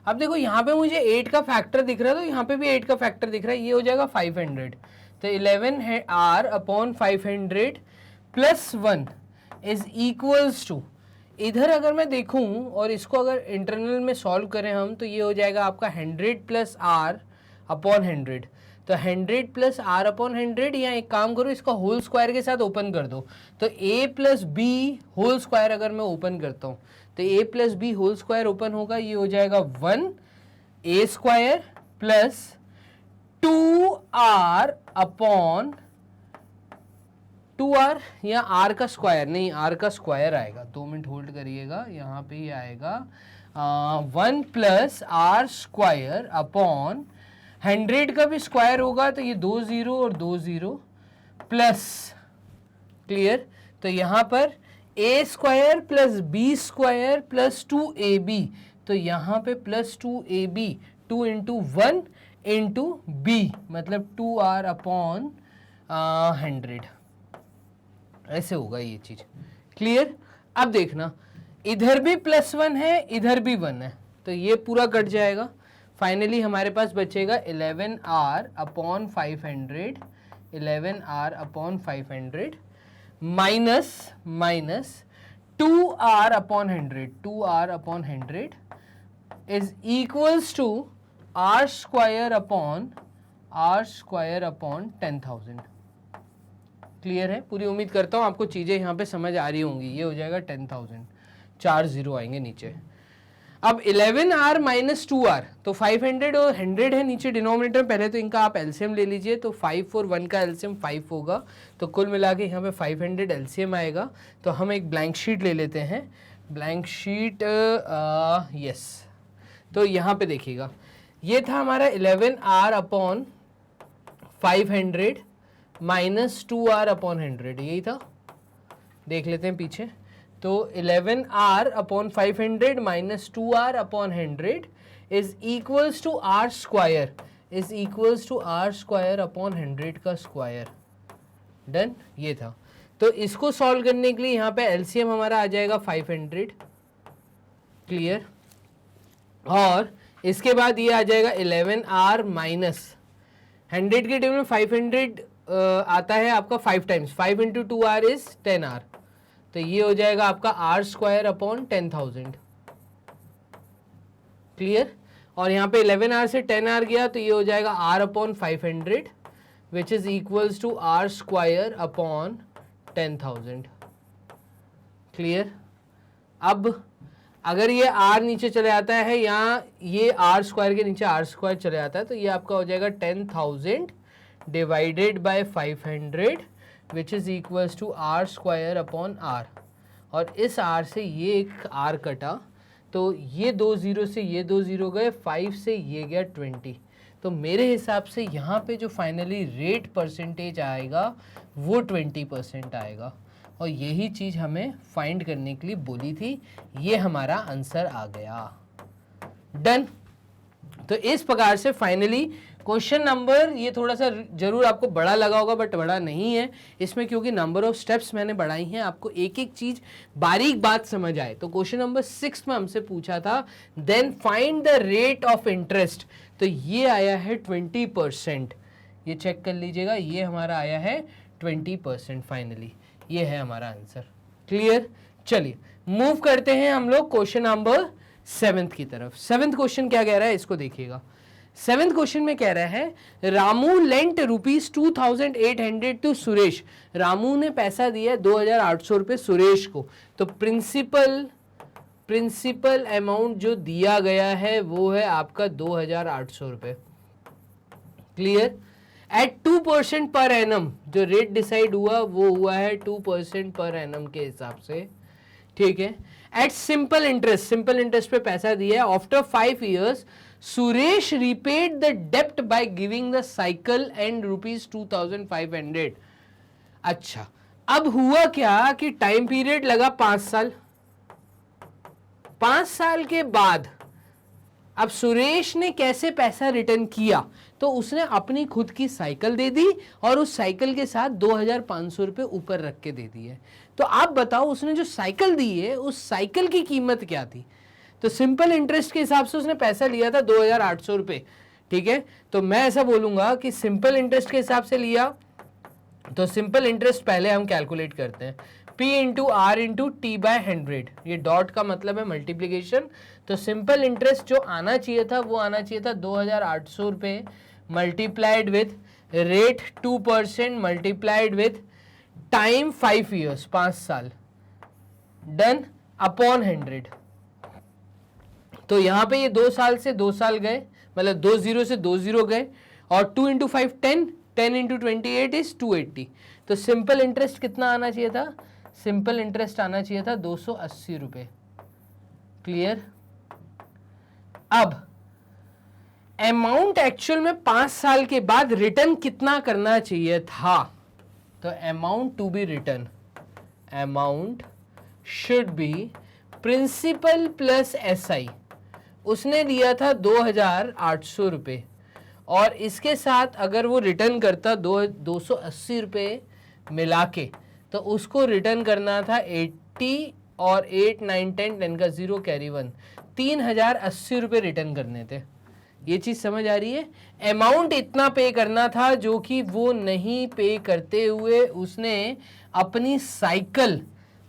अब देखो यहाँ पे मुझे 8 का फैक्टर दिख रहा है, तो यहाँ पे भी 8 का फैक्टर दिख रहा है, ये हो जाएगा 500, तो 11R upon 500 plus 1 is equals to, इधर अगर मैं देखूं और इसको अगर इंटरनल में सॉल्व करें हम, तो ये हो जाएगा आपका 100 प्लस R अपॉन 100, तो 100 प्लस आर अपॉन 100, या एक काम करो इसका होल स्क्वायर के साथ ओपन कर दो, तो a plus B whole square अगर मैं ओपन करता हूँ तो a plus B whole square open होगा, ये हो जाएगा 1 a square plus 2r upon 2r, या r का स्क्वायर नहीं, r का स्क्वायर आएगा, 2 मिनट होल्ड करिएगा, यहाँ पे ही आएगा 1 प्लस आर स्क्वायर अपॉन 100 का भी स्क्वायर होगा तो ये 2 0 और 2 0 प्लस, क्लियर। तो यहाँ पर a square plus B square plus 2ab, तो यहाँ पे plus 2ab, 2 into 1 into B मतलब 2r अपॉन 100, ऐसे होगा ये चीज, क्लियर। अब देखना इधर भी +1 है, इधर भी 1 है, तो ये पूरा कट जाएगा। फाइनली हमारे पास बचेगा 11r upon 500, 11r upon 500 minus 2r upon 100, 2r upon 100 is equals to r square upon 10,000। Clear है, पूरी उम्मीद करता हूँ आपको चीज़ें यहाँ पे समझ आ रही होंगी। ये हो जाएगा 10,000, 4 0 आएंगे नीचे। अब 11r माइनस 2r, तो 500 और 100 है नीचे डिनोमिनेटर, पहले तो इनका आप एलसीएम ले लीजिए, तो 5 और 1 का एलसीएम 5 होगा, तो कुल मिला के यहाँ पे 500 एलसीएम आएगा। तो हम एक ब्लैंक शीट ले लेते हैं, ब्लैंक शीट, यस। तो यहाँ पे देखिएगा ये था हमारा 11r upon 500 minus 2r upon 100, यही था, देख लेते हैं पीछे। तो 11r upon 500 minus 2r upon 100 is equals to r square, is equals to r square upon 100 का स्क्वायर। डन, ये था। तो इसको सॉल्व करने के लिए यहाँ पे एलसीएम हमारा आ जाएगा 500, क्लियर। और इसके बाद ये आ जाएगा 11r माइनस 100 के टेबल में 500 आता है आपका 5 times, 5 into 2r is 10r, तो ये हो जाएगा आपका r स्क्वायर अपॉन 10,000, क्लियर। और यहाँ पे 11r से 10r गया तो ये हो जाएगा r upon 500 which is equals to r square upon 10,000, clear. अब अगर ये r नीचे चले आता है, यहाँ ये r स्क्वायर के नीचे r स्क्वायर चले आता है, तो ये आपका हो जाएगा 10,000 divided by 500 which is equals to r square upon r, और इस r से ये एक r कटा, तो ये 2 0 से ये 2 0 गए, 5 से ये गया 20, तो मेरे हिसाब से यहाँ पे जो फाइनली रेट परसेंटेज आएगा वो 20% आएगा, और यही चीज़ हमें फाइंड करने के लिए बोली थी। ये हमारा आंसर आ गया। डन। तो इस प्रकार से फाइनली क्वेश्चन नंबर, ये थोड़ा सा जरूर आपको बड़ा लगा होगा बट बड़ा नहीं है इसमें, क्योंकि नंबर ऑफ स्टेप्स मैंने बढ़ाई हैं, आपको एक एक चीज बारीक बात समझ आए। तो क्वेश्चन नंबर 6 में हमसे पूछा था then find the rate of interest, तो ये आया है 20%, ये चेक कर लीजिएगा, ये हमारा आया है 20% फाइनली, ये है हमारा आंसर, क्लियर। चलिए मूव करते हैं हम लोग क्वेश्चन नंबर 7 की तरफ। 7th क्वेश्चन क्या कह रहा है इसको देखिएगा। 7th क्वेश्चन में कह रहा है रामू लेंट ₹2,800 टू सुरेश, रामू ने पैसा दिया 2,800 रुपये सुरेश को, तो प्रिंसिपल अमाउंट जो दिया गया है वो है आपका 2,800 रुपये, क्लियर। एट 2% पर एनम, जो रेट डिसाइड हुआ वो हुआ है 2% पर एनम के हिसाब से, ठीक है। At simple interest, simple interest पे पैसा दिया है। After 5 years Suresh repaid the डेप्ट by giving the cycle and ₹2,500। अच्छा, अब हुआ क्या कि टाइम पीरियड लगा 5 साल, 5 साल के बाद अब सुरेश ने कैसे पैसा रिटर्न किया, तो उसने अपनी खुद की साइकिल दे दी और उस साइकिल के साथ 2,500 रुपये ऊपर रख के दे दिए। तो आप बताओ उसने जो साइकिल दी है उस साइकिल की कीमत क्या थी। तो सिंपल इंटरेस्ट के हिसाब से उसने पैसा लिया था 2,800 रुपये, ठीक है। तो मैं ऐसा बोलूंगा कि सिंपल इंटरेस्ट के हिसाब से लिया, तो सिंपल इंटरेस्ट पहले हम कैलकुलेट करते हैं, P into R into T by 100, ये डॉट का मतलब है मल्टीप्लीकेशन। तो सिंपल इंटरेस्ट जो आना चाहिए था वो आना चाहिए था 2,800 रुपये multiplied with rate 2% multiplied with time 5 years, 5 साल, डन, अपॉन 100। तो यहां पे ये 2 साल से 2 साल गए, मतलब 2 0 से 2 0 गए, और 2 इंटू 5 10, 10 इंटू 28 इज 280। तो सिंपल इंटरेस्ट कितना आना चाहिए था? सिंपल इंटरेस्ट आना चाहिए था 280 रुपए। क्लियर? अब अमाउंट एक्चुअल में 5 साल के बाद रिटर्न कितना करना चाहिए था? तो amount to be return, amount should be principal plus SI. उसने लिया था 2800 रुपये, और इसके साथ अगर वो रिटर्न करता 280 रुपये मिला के, तो उसको रिटर्न करना था 80 और 8 9 10 10 का 0 कैरी 1, 3080 रुपये रिटर्न करने थे। ये चीज़ समझ आ रही है? अमाउंट इतना पे करना था जो कि वो नहीं पे करते हुए उसने अपनी साइकिल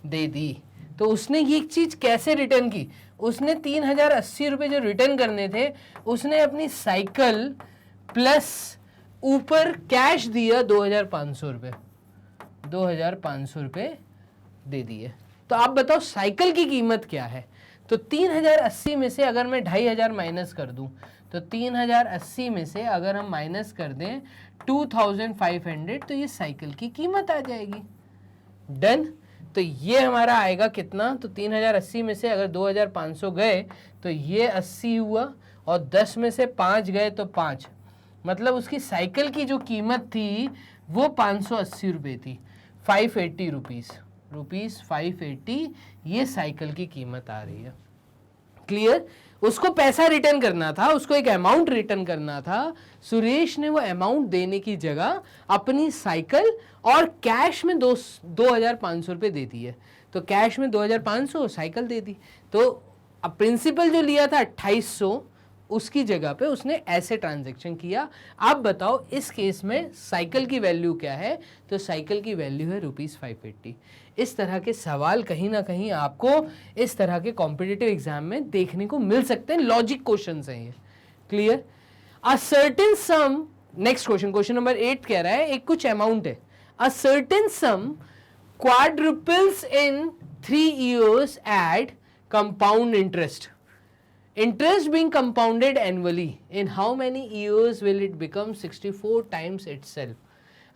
दे दी। तो उसने ये चीज़ कैसे रिटर्न की? उसने 3080 रुपये जो रिटर्न करने थे, उसने अपनी साइकिल प्लस ऊपर कैश दिया 2500 रुपये, 2500 रुपये दे दिए। तो आप बताओ साइकिल की कीमत क्या है? तो 3080 में से अगर मैं 2500 माइनस कर दूं, तो 3080 में से अगर हम माइनस कर दें 2500, तो ये साइकिल की कीमत आ जाएगी। डन। तो ये हमारा आएगा कितना? तो 3080 में से अगर 2500 गए तो ये 80 हुआ, और 10 में से 5 गए तो 5, मतलब उसकी साइकिल की जो कीमत थी वो 580 रुपये थी, 580 रुपीज़ 580, ये साइकिल की कीमत आ रही है। क्लियर? उसको पैसा रिटर्न करना था, उसको एक अमाउंट रिटर्न करना था। सुरेश ने वो अमाउंट देने की जगह अपनी साइकिल और कैश में 2500 रुपये दे दिए। तो कैश में 2500, साइकिल दे दी। तो अब प्रिंसिपल जो लिया था 2800, उसकी जगह पे उसने ऐसे ट्रांजैक्शन किया। आप बताओ इस केस में साइकिल की वैल्यू क्या है? तो साइकिल की वैल्यू है ₹580। इस तरह के सवाल कहीं ना कहीं आपको इस तरह के कॉम्पिटिटिव एग्जाम में देखने को मिल सकते हैं। लॉजिक क्वेश्चंस हैं ये। Clear? A certain sum, next question, question number 8 कह रहा है एक कुछ अमाउंट है, a certain sum quadruples in 3 years at compound interest. Interest being compounded annually, in how many years will it become 64 times itself?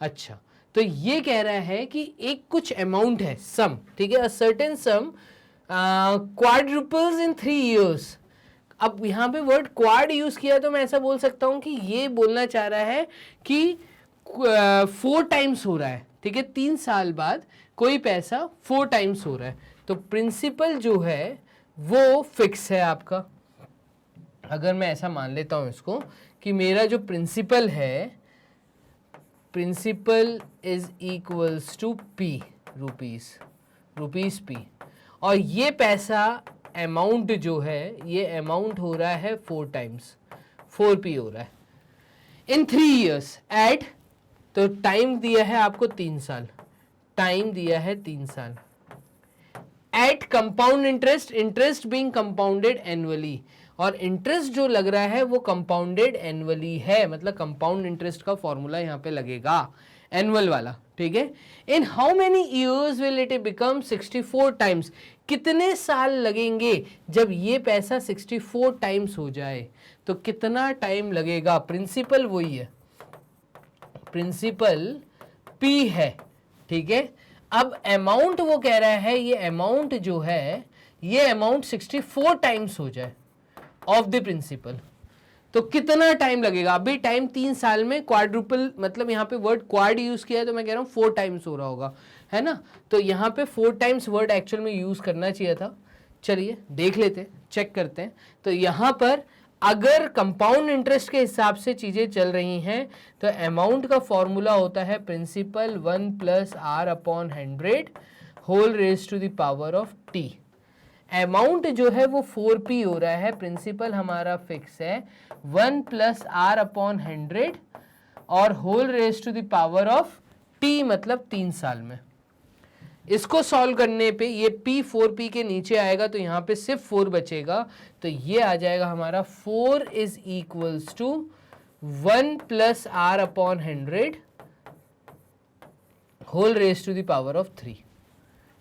अच्छा, तो ये कह रहा है कि एक कुछ अमाउंट है, सम, ठीक है, a certain sum quadruples in 3 years। अब यहाँ पे वर्ड क्वाड यूज किया, तो मैं ऐसा बोल सकता हूँ कि ये बोलना चाह रहा है कि 4 टाइम्स हो रहा है, ठीक है, 3 साल बाद कोई पैसा 4 टाइम्स हो रहा है। तो प्रिंसिपल जो है वो फिक्स है आपका। अगर मैं ऐसा मान लेता हूं इसको कि मेरा जो प्रिंसिपल है, principal is equals to P, rupees P, और ये पैसा अमाउंट जो है, ये अमाउंट हो रहा है 4 टाइम्स, 4p हो रहा है इन 3 years एट, तो टाइम दिया है आपको 3 साल, टाइम दिया है 3 साल, at compound interest, interest being compounded annually, और इंटरेस्ट जो लग रहा है वो कंपाउंडेड एनुअली है, मतलब कंपाउंड इंटरेस्ट का फॉर्मूला यहाँ पे लगेगा एनुअल वाला, ठीक है। In how many years will it become 64 times, कितने साल लगेंगे जब ये पैसा 64 टाइम्स हो जाए, तो कितना टाइम लगेगा? प्रिंसिपल वही है, प्रिंसिपल P है, ठीक है। अब अमाउंट वो कह रहा है, ये अमाउंट जो है, ये अमाउंट 64 टाइम्स हो जाए ऑफ द प्रिंसिपल, तो कितना टाइम लगेगा? अभी टाइम 3 साल में क्वाड्रुपल, मतलब यहाँ पे वर्ड क्वाड यूज किया है, तो मैं कह रहा हूँ 4 टाइम्स हो रहा होगा, है ना। तो यहाँ पे 4 टाइम्स वर्ड एक्चुअल में यूज करना चाहिए था। चलिए देख लेते हैं, चेक करते हैं। तो यहाँ पर अगर कंपाउंड इंटरेस्ट के हिसाब से चीजें चल रही हैं, तो अमाउंट का फॉर्मूला होता है principal 1 + r/100 whole raise to the power of t। Amount जो है वो 4p हो रहा है, प्रिंसिपल हमारा फिक्स है 1 + r/100 और whole raise to the power of t, मतलब 3 साल में। इसको सॉल्व करने पे ये p 4p के नीचे आएगा, तो यहाँ पे सिर्फ 4 बचेगा, तो ये आ जाएगा हमारा 4 = 1 plus R upon 100 whole raise to the power of 3।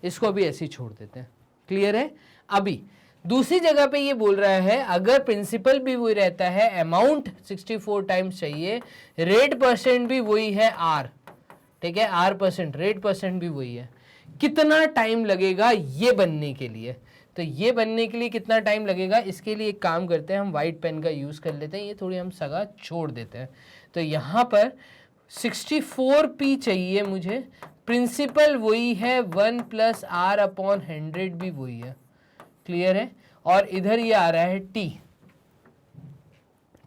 इसको अभी ऐसे ही छोड़ देते हैं। क्लियर है? अभी दूसरी जगह पे ये बोल रहा है अगर प्रिंसिपल भी वही रहता है, अमाउंट 64 टाइम्स चाहिए, रेट परसेंट भी वही है आर, ठीक है, आर परसेंट, रेट परसेंट भी वही है, कितना टाइम लगेगा ये बनने के लिए? तो ये बनने के लिए कितना टाइम लगेगा, इसके लिए एक काम करते हैं, हम वाइट पेन का यूज कर लेते हैं, ये थोड़ी हम सगा छोड़ देते हैं। तो यहाँ पर 64p चाहिए मुझे, प्रिंसिपल वही है, 1 प्लस आर अपॉन 100 भी वही है। क्लियर है? और इधर ये आ रहा है t,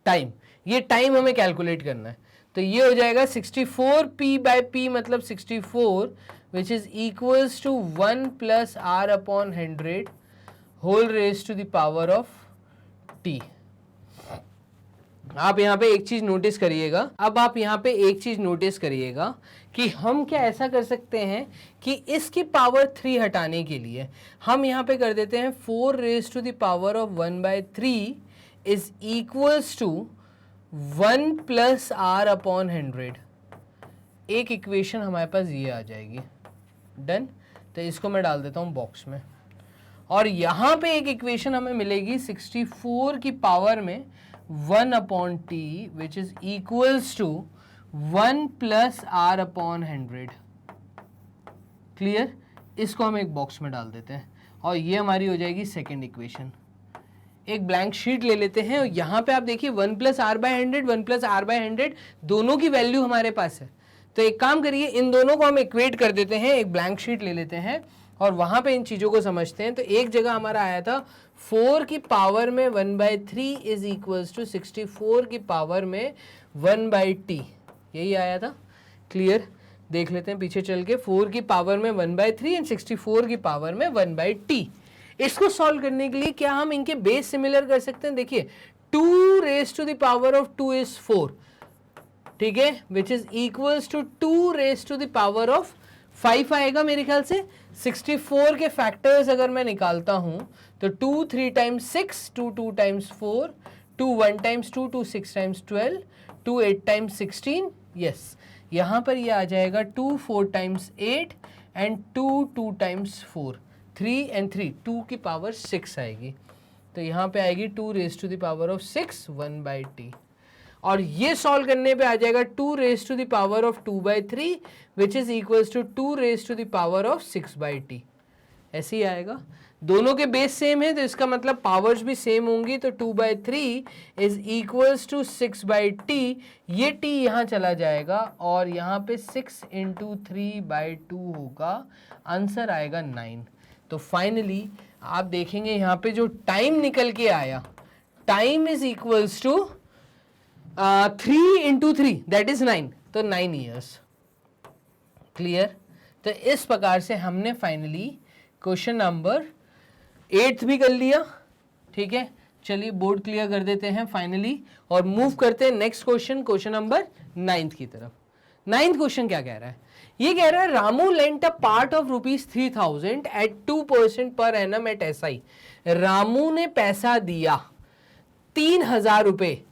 टाइम, ये टाइम हमें कैलकुलेट करना है। तो ये हो जाएगा 64p बाय p मतलब 64 which is equals to 1 plus R upon 100 whole raise to the power of t। आप यहाँ पे एक चीज नोटिस करिएगा, अब आप यहाँ पे एक चीज नोटिस करिएगा कि हम क्या ऐसा कर सकते हैं कि इसकी पावर 3 हटाने के लिए हम यहाँ पे कर देते हैं 4 raise to the power of 1/3 is equals to 1 plus R upon 100। एक इक्वेशन हमारे पास ये आ जाएगी। डन। तो इसको मैं डाल देता हूँ बॉक्स में, और यहाँ पे एक इक्वेशन हमें मिलेगी 64 की पावर में 1 upon T which is equals to 1 plus R upon 100। Clear? इसको हम एक बॉक्स में डाल देते हैं और ये हमारी हो जाएगी सेकेंड इक्वेशन। एक ब्लैंक शीट ले लेते हैं और यहाँ पे आप देखिए 1 plus R by 100, 1 plus R by 100 दोनों की वैल्यू हमारे पास है। तो एक काम करिए, इन दोनों को हम इक्वेट कर देते हैं, एक ब्लैंक शीट ले लेते हैं और वहां पे इन चीजों को समझते हैं। तो एक जगह हमारा आया था 4 की पावर में 1/3 इज इक्वल्स टू 64 की पावर में 1/t, यही आया था। क्लियर? देख लेते हैं पीछे चल के, 4 की पावर में 1/3 एंड 64 की पावर में 1/t। इसको सॉल्व करने के लिए क्या हम इनके बेस सिमिलर कर सकते हैं? देखिए 2 raise to the power of 2 is 4, ठीक है, which is equals to 2 raise to the power of 5 आएगा मेरे ख्याल से। 64 के फैक्टर्स अगर मैं निकालता हूं तो 2 3 times 6, 2 2 times 4, 2 1 times 2, 2 6 times 12, 2 8 times 16। Yes, यहाँ पर ये आ जाएगा 2 4 टाइम्स 8 एंड 2 2 टाइम्स 4, 3 एंड 3, 2 की पावर 6 आएगी। तो यहाँ पे आएगी 2 raise to the power of 6 1/t, और ये सॉल्व करने पे आ जाएगा 2 raise to the power of 2/3 which is equals to 2 raise to the power of 6/t। ऐसे ही आएगा, दोनों के बेस सेम है तो इसका मतलब पावर्स भी सेम होंगी। तो 2/3 इज इक्वल्स टू 6/t, ये t यहाँ चला जाएगा और यहाँ पे 6 इंटू 3/2 होगा, आंसर आएगा 9। तो फाइनली आप देखेंगे यहाँ पे जो टाइम निकल के आया, time is equals to 3 into 3 that is 9, तो 9 ईयर्स। क्लियर? तो इस प्रकार से हमने फाइनली क्वेश्चन नंबर 8 भी कर लिया। ठीक है, चलिए बोर्ड क्लियर कर देते हैं फाइनली और मूव करते हैं नेक्स्ट क्वेश्चन, क्वेश्चन नंबर 9 की तरफ। 9th क्वेश्चन क्या कह रहा है? ये कह रहा है Ramu lent a part of ₹3,000 at 2% per annum at SI। Ramu ने पैसा दिया 3,000 रुपए।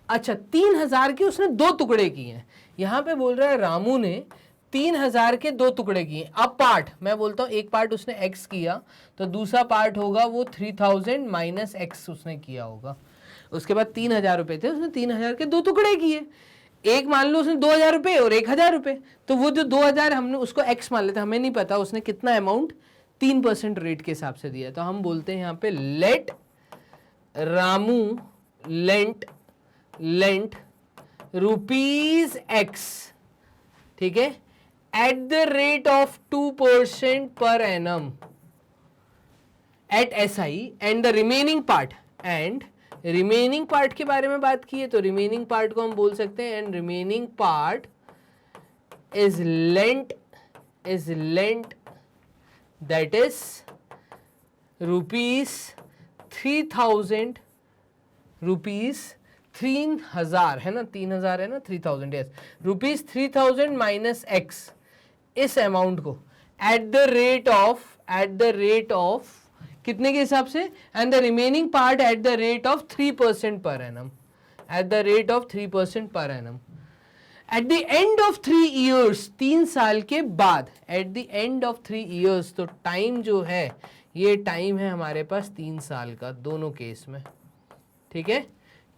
अच्छा, 3,000 के उसने 2 टुकड़े किए हैं। यहां पे बोल रहा है रामू ने 3,000 के 2 टुकड़े किए। अब पार्ट, मैं बोलता हूं एक पार्ट उसने x किया तो दूसरा पार्ट होगा वो 3,000 माइनस x उसने किया होगा। उसके बाद 3,000 रुपए थे, उसने 3,000 के 2 टुकड़े किए। एक मान लो उसने 2,000 रुपए और 1,000 रुपए, तो वो जो 2,000 हमने उसको x मान लेते, हमें नहीं पता उसने कितना अमाउंट 3% रेट के हिसाब से दिया। तो हम बोलते हैं यहाँ पे लेट रामू लेंट ₹X, ठीक है, at the rate of 2% per annum at SI and the remaining part, and remaining part के बारे में बात की है तो रिमेनिंग पार्ट को हम बोल सकते हैं and remaining part is lent that is ₹3,000, ₹3,000 है ना, 3,000 है ना, 3,000, यस, ₹3,000 माइनस x, इस अमाउंट को एट द रेट ऑफ कितने के हिसाब से, and the remaining part eight the rate of 3% per annum, eight the rate of 3% per annum. Eight the end of 3 years, 3 साल के बाद, eight the end of 3 years, तो टाइम जो है ये टाइम है हमारे पास 3 साल का दोनों केस में, ठीक है।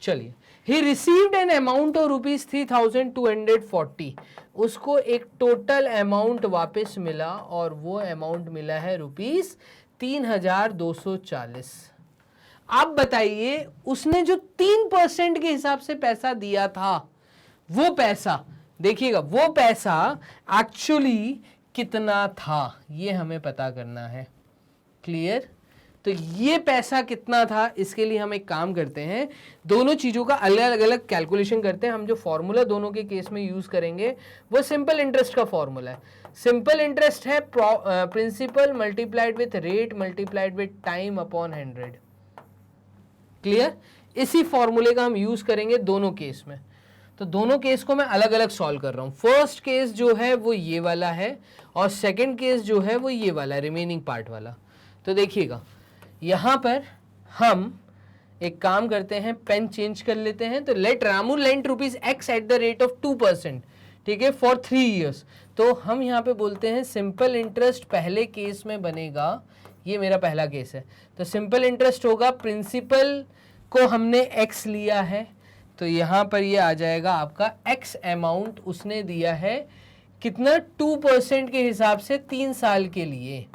चलिए, he received an amount of ₹3,240, उसको एक टोटल अमाउंट वापस मिला और वो अमाउंट मिला है ₹3,240। आप बताइए, उसने जो 3% के हिसाब से पैसा दिया था, वो पैसा देखिएगा, वो पैसा एक्चुअली कितना था ये हमें पता करना है। क्लियर? तो ये पैसा कितना था, इसके लिए हम एक काम करते हैं, दोनों चीज़ों का अलग अलग कैलकुलेशन करते हैं। हम जो फॉर्मूला दोनों के केस में यूज़ करेंगे वो सिंपल इंटरेस्ट का फॉर्मूला है। सिंपल इंटरेस्ट है principal multiplied with rate multiplied with time upon 100। Clear? इसी फॉर्मूले का हम यूज़ करेंगे दोनों केस में। तो दोनों केस को मैं अलग अलग सॉल्व कर रहा हूँ। फर्स्ट केस जो है वो ये वाला है और सेकेंड केस जो है वो ये वाला, रिमेनिंग पार्ट वाला। तो देखिएगा, यहाँ पर हम एक काम करते हैं, पेन चेंज कर लेते हैं। तो let Ramu lent ₹X at the rate of 2%, ठीक है, फॉर 3 ईयर्स। तो हम यहाँ पे बोलते हैं सिंपल इंटरेस्ट पहले केस में बनेगा, ये मेरा पहला केस है, तो सिंपल इंटरेस्ट होगा, प्रिंसिपल को हमने x लिया है, तो यहाँ पर ये आ जाएगा आपका x अमाउंट उसने दिया है कितना, 2% के हिसाब से 3 साल के लिए,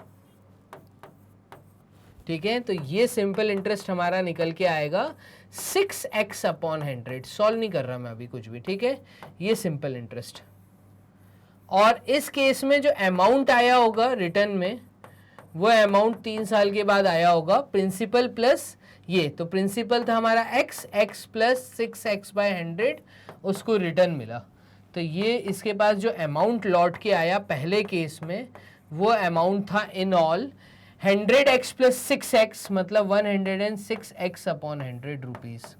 ठीक है। तो ये सिंपल इंटरेस्ट हमारा निकल के आएगा 6x अपॉन 100। सॉल्व नहीं कर रहा मैं अभी कुछ भी, ठीक है, ये सिंपल इंटरेस्ट। और इस केस में जो अमाउंट आया होगा रिटर्न में, वो अमाउंट 3 साल के बाद आया होगा, प्रिंसिपल प्लस ये, तो प्रिंसिपल था हमारा x प्लस 6x/100, उसको रिटर्न मिला। तो ये इसके पास जो अमाउंट लौट के आया पहले केस में, वो अमाउंट था in all 100x plus 6x, मतलब 106x अपॉन 100 रुपीज।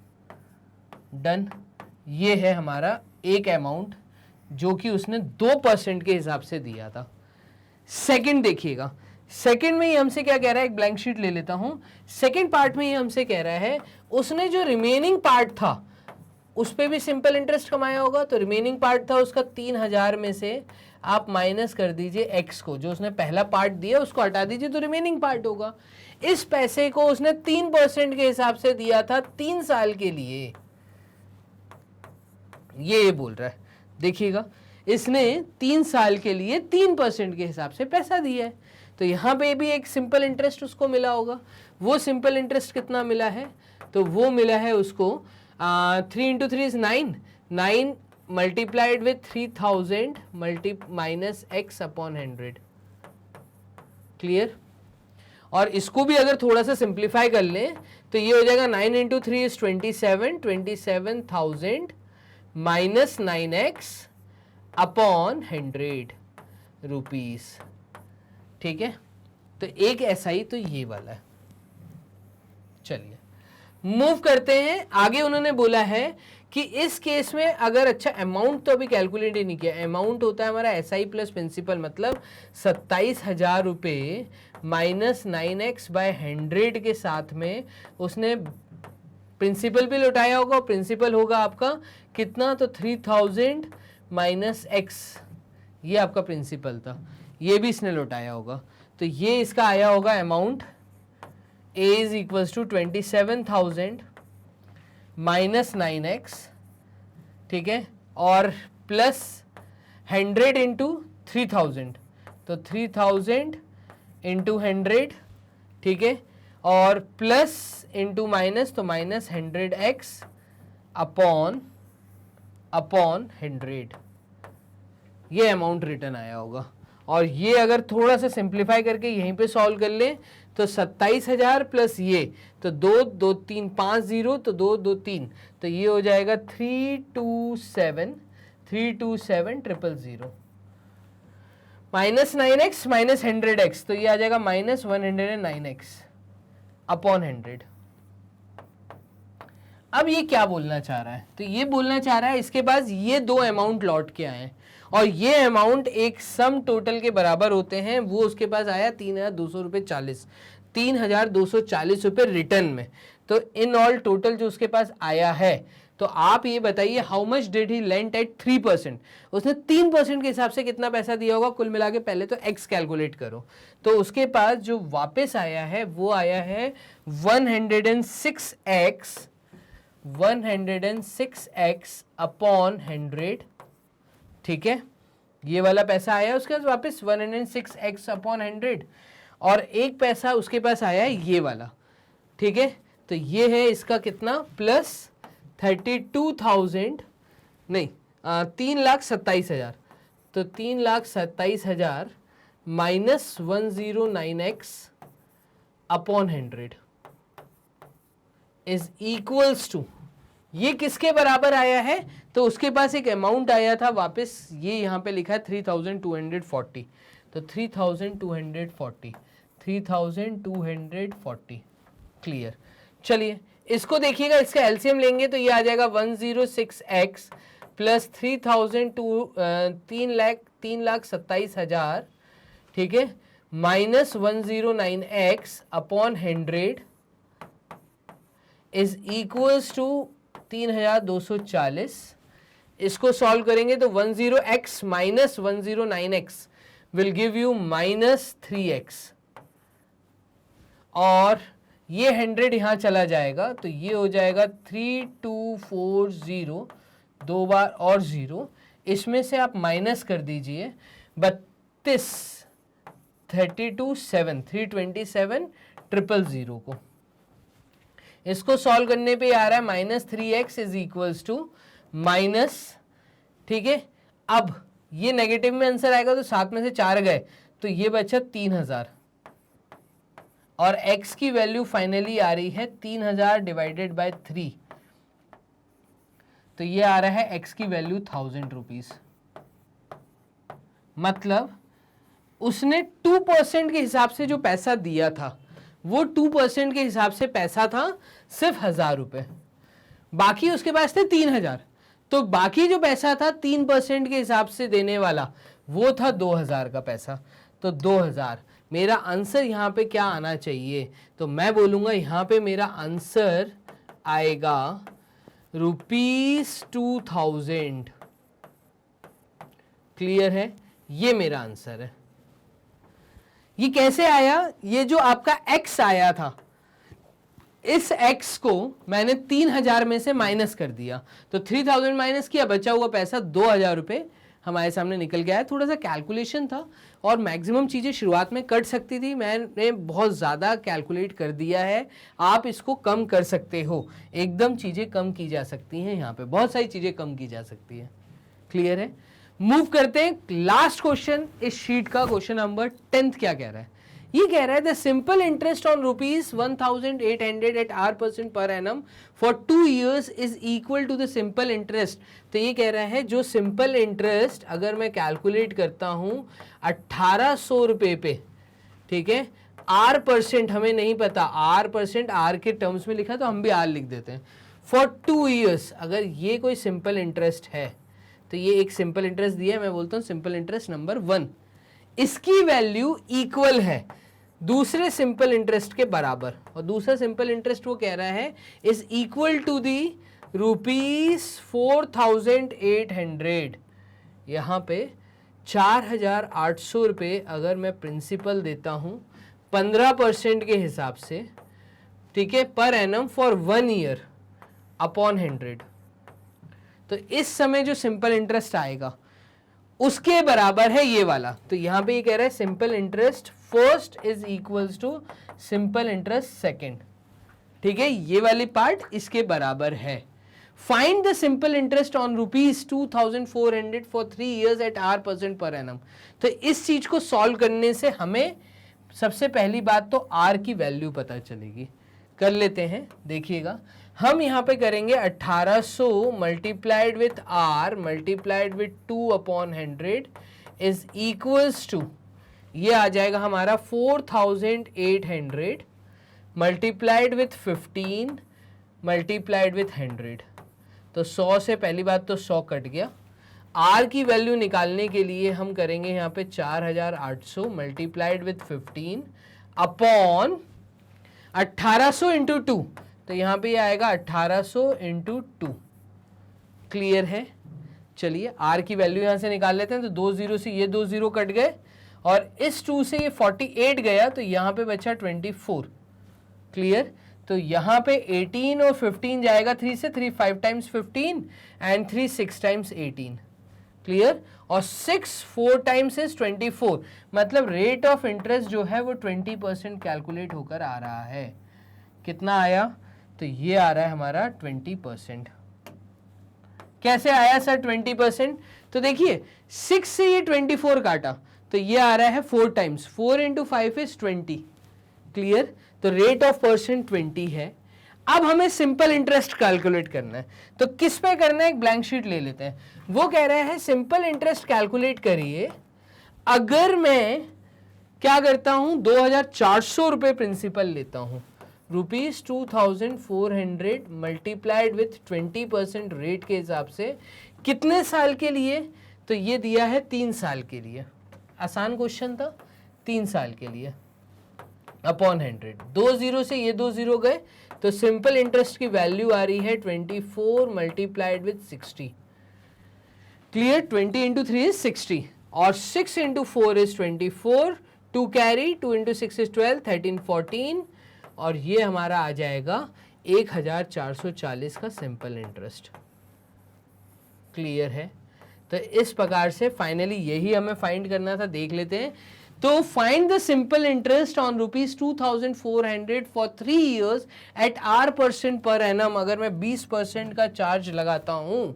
डन। ये है हमारा एक अमाउंट जो कि उसने 2% के हिसाब से दिया था। सेकंड देखिएगा, सेकंड में ये हमसे क्या कह रहा है, एक ब्लैंक शीट ले लेता हूं। सेकंड पार्ट में ये हमसे कह रहा है उसने जो रिमेनिंग पार्ट था उस पे भी सिंपल इंटरेस्ट कमाया होगा। तो रिमेनिंग पार्ट था उसका 3,000 में से आप माइनस कर दीजिए x को, जो उसने पहला पार्ट दिया उसको हटा दीजिए तो रिमेनिंग पार्ट होगा। इस पैसे को उसने 3% के हिसाब से दिया था 3 साल के लिए, ये बोल रहा है। देखिएगा, इसने 3 साल के लिए 3% के हिसाब से पैसा दिया है, तो यहाँ पे भी एक सिंपल इंटरेस्ट उसको मिला होगा। वो सिंपल इंटरेस्ट कितना मिला है, तो वो मिला है उसको 3 × 3 = 9 multiplied with 3000 minus x upon 100। Clear? और इसको भी अगर थोड़ा सा सिंप्लीफाई कर लें तो ये हो जाएगा 9 × 3 = 27,000 माइनस 9x अपॉन 100 रुपीज। ठीक है, तो एक ऐसा ही तो ये वाला है। चलिए मूव करते हैं आगे। उन्होंने बोला है कि इस केस में अगर, अच्छा अमाउंट तो अभी कैलकुलेट ही नहीं किया, अमाउंट होता है हमारा SI प्लस प्रिंसिपल, मतलब 27,000 रुपये माइनस 9x/100 के साथ में उसने प्रिंसिपल भी लौटाया होगा। प्रिंसिपल होगा आपका कितना, तो 3000 माइनस x, ये आपका प्रिंसिपल था, ये भी इसने लौटाया होगा। तो ये इसका आया होगा amount A is equals to 27,000 minus 9x, ठीक है, और प्लस 100 इंटू 3000, तो 3000 इंटू 100, ठीक है, और प्लस इंटू माइनस, तो माइनस 100x अपॉन 100, ये अमाउंट रिटर्न आया होगा। और ये अगर थोड़ा सा सिंप्लीफाई करके यहीं पे सॉल्व कर लें तो 27,000 प्लस ये, तो 2 2 3 5 0, तो 2 2 3, तो ये हो जाएगा 327,000 माइनस 9x माइनस 100x, तो ये आ जाएगा माइनस 109x अपॉन 100। अब ये क्या बोलना चाह रहा है, तो ये बोलना चाह रहा है इसके पास ये दो अमाउंट लौट के आए और ये अमाउंट एक सम टोटल के बराबर होते हैं। वो उसके पास आया 3,240 रुपये रिटर्न में। तो इन ऑल टोटल जो उसके पास आया है तो आप ये बताइए how much did he lent at 3%, उसने 3% के हिसाब से कितना पैसा दिया होगा कुल मिला के, पहले तो x कैलकुलेट करो। तो उसके पास जो वापस आया है वो आया है 106x अपॉन 100, ठीक है, ये वाला पैसा आया उसके पास वापस 106x अपॉन 100, और एक पैसा उसके पास आया है ये वाला, ठीक है। तो ये है इसका कितना, प्लस 32,000 नहीं 3,27,000, तो 3,27,000 minus 109x upon 100 is equals to, ये किसके बराबर आया है, तो उसके पास एक अमाउंट आया था वापस, ये यहाँ पे लिखा है 3,240, तो 3,240 क्लियर। चलिए इसको देखिएगा, इसका एलसीएम लेंगे तो ये आ जाएगा 106x प्लस 3,27,000, ठीक है, minus 109x upon 100 is equals to 3,240। इसको सॉल्व करेंगे तो 10x minus 109x will give you minus 3x, और ये 100 यहाँ चला जाएगा तो ये हो जाएगा 3240, 2 बार और 0, इसमें से आप माइनस कर दीजिए 32, 327,000 को, इसको सॉल्व करने पे आ रहा है minus 3x is equals to minus, ठीक है, अब ये नेगेटिव में आंसर आएगा तो 7 में से 4 गए तो ये बचा 3,000, और x की वैल्यू फाइनली आ रही है 3,000 डिवाइडेड बाय 3, तो ये आ रहा है x की वैल्यू 1,000 रुपीज। मतलब उसने 2% के हिसाब से जो पैसा दिया था वो 2% के हिसाब से पैसा था सिर्फ 1,000 रुपये, बाकी उसके पास थे 3,000, तो बाकी जो पैसा था 3% के हिसाब से देने वाला वो था 2,000 का पैसा, तो 2,000 मेरा आंसर यहाँ पे क्या आना चाहिए, तो मैं बोलूँगा यहाँ पे मेरा आंसर आएगा ₹2,000। क्लियर है, ये मेरा आंसर है। ये कैसे आया, ये जो आपका x आया था इस x को मैंने 3,000 में से माइनस कर दिया, तो 3,000 माइनस किया, बचा हुआ पैसा 2,000 रुपये हमारे सामने निकल गया है। थोड़ा सा कैलकुलेशन था और मैक्सिमम चीज़ें शुरुआत में कट सकती थी, मैंने बहुत ज़्यादा कैलकुलेट कर दिया है, आप इसको कम कर सकते हो, एकदम चीज़ें कम की जा सकती हैं, यहाँ पे बहुत सारी चीज़ें कम की जा सकती हैं। क्लियर है, मूव करते हैं लास्ट क्वेश्चन इस शीट का, क्वेश्चन नंबर 10 क्या कह रहा है, ये कह रहा है the simple interest on ₹1,800 at R% per annum for 2 years is equal to the simple interest. तो ये कह रहा है जो सिंपल इंटरेस्ट अगर मैं कैलकुलेट करता हूं 1,800 रुपये पे, ठीक है, R% हमें नहीं पता, R% R के टर्म्स में लिखा तो हम भी R लिख देते हैं, फॉर 2 years अगर ये कोई सिंपल इंटरेस्ट है तो ये एक सिंपल इंटरेस्ट दिया है, मैं बोलता हूँ सिंपल इंटरेस्ट नंबर 1, इसकी वैल्यू इक्वल है दूसरे सिंपल इंटरेस्ट के बराबर, और दूसरा सिंपल इंटरेस्ट वो कह रहा है इज इक्वल टू दी ₹4,800। यहाँ पे 4,800 रुपये अगर मैं प्रिंसिपल देता हूँ 15% के हिसाब से, ठीक है, पर एनम फॉर 1 year अपॉन 100, तो इस समय जो सिंपल इंटरेस्ट आएगा उसके बराबर है ये वाला। तो यहां पे ये कह रहा है simple interest first is equals to simple interest second, ठीक है, ये वाली पार्ट इसके बराबर है। Find the simple interest on ₹2,400 for 3 years at R% per annum. तो इस चीज को सॉल्व करने से हमें सबसे पहली बात तो R की वैल्यू पता चलेगी। कर लेते हैं, देखिएगा हम यहाँ पे करेंगे 1,800 multiplied with R multiplied with 2/100 is equals to, ये आ जाएगा हमारा 4,800 मल्टीप्लाइड विथ 15 मल्टीप्लाइड विथ 100, तो 100 से पहली बात तो 100 कट गया। R की वैल्यू निकालने के लिए हम करेंगे यहाँ पे 4,800 मल्टीप्लाइड विथ 15 अपॉन 1,800 इंटू 2, तो यहाँ पे ये आएगा 1,800 इंटू 2, क्लियर है। चलिए आर की वैल्यू यहाँ से निकाल लेते हैं, तो 2 0 से ये 2 0 कट गए और इस 2 से ये 48 गया, तो यहाँ पे बचा 24। क्लियर। तो यहाँ पे 18 और 15 जाएगा 3 से, 3 5 टाइम्स 15 एंड 3 6 टाइम्स 18। क्लियर। और 6 4 टाइम्स इज 24, मतलब रेट ऑफ इंटरेस्ट जो है वो 20% कैलकुलेट होकर आ रहा है। कितना आया? तो ये आ रहा है हमारा 20%। कैसे आया सर 20%? तो देखिए 6 से ये 24 काटा, तो ये आ रहा है 4 टाइम्स, 4 इंटू 5 इज 20। क्लियर। तो रेट ऑफ परसेंट 20 है। अब हमें सिंपल इंटरेस्ट कैलकुलेट करना है, तो किस पे करना है? एक ब्लैंक शीट ले लेते हैं। वो कह रहे हैं सिंपल इंटरेस्ट कैलकुलेट करिए अगर मैं क्या करता हूं, 2400 रुपए प्रिंसिपल लेता हूं, ₹2400 मल्टीप्लाइड विथ 20% रेट के हिसाब से, कितने साल के लिए? तो ये दिया है 3 साल के लिए। आसान क्वेश्चन था, 3 साल के लिए अपॉन 100। 2 0 से ये 2 0 गए, तो सिंपल इंटरेस्ट की वैल्यू आ रही है 24 multiplied with 60। Clear. 20 into 3 is 60 और 6 into 4 is 24, 2 carry, 2 into 6 is 12, 13 14, और ये हमारा आ जाएगा 1440 का सिंपल इंटरेस्ट। क्लियर है। तो इस प्रकार से फाइनली यही हमें फाइंड करना था, देख लेते हैं। तो find the simple interest on ₹2400 for 3 years at R% per annum. अगर मैं 20% का चार्ज लगाता हूं,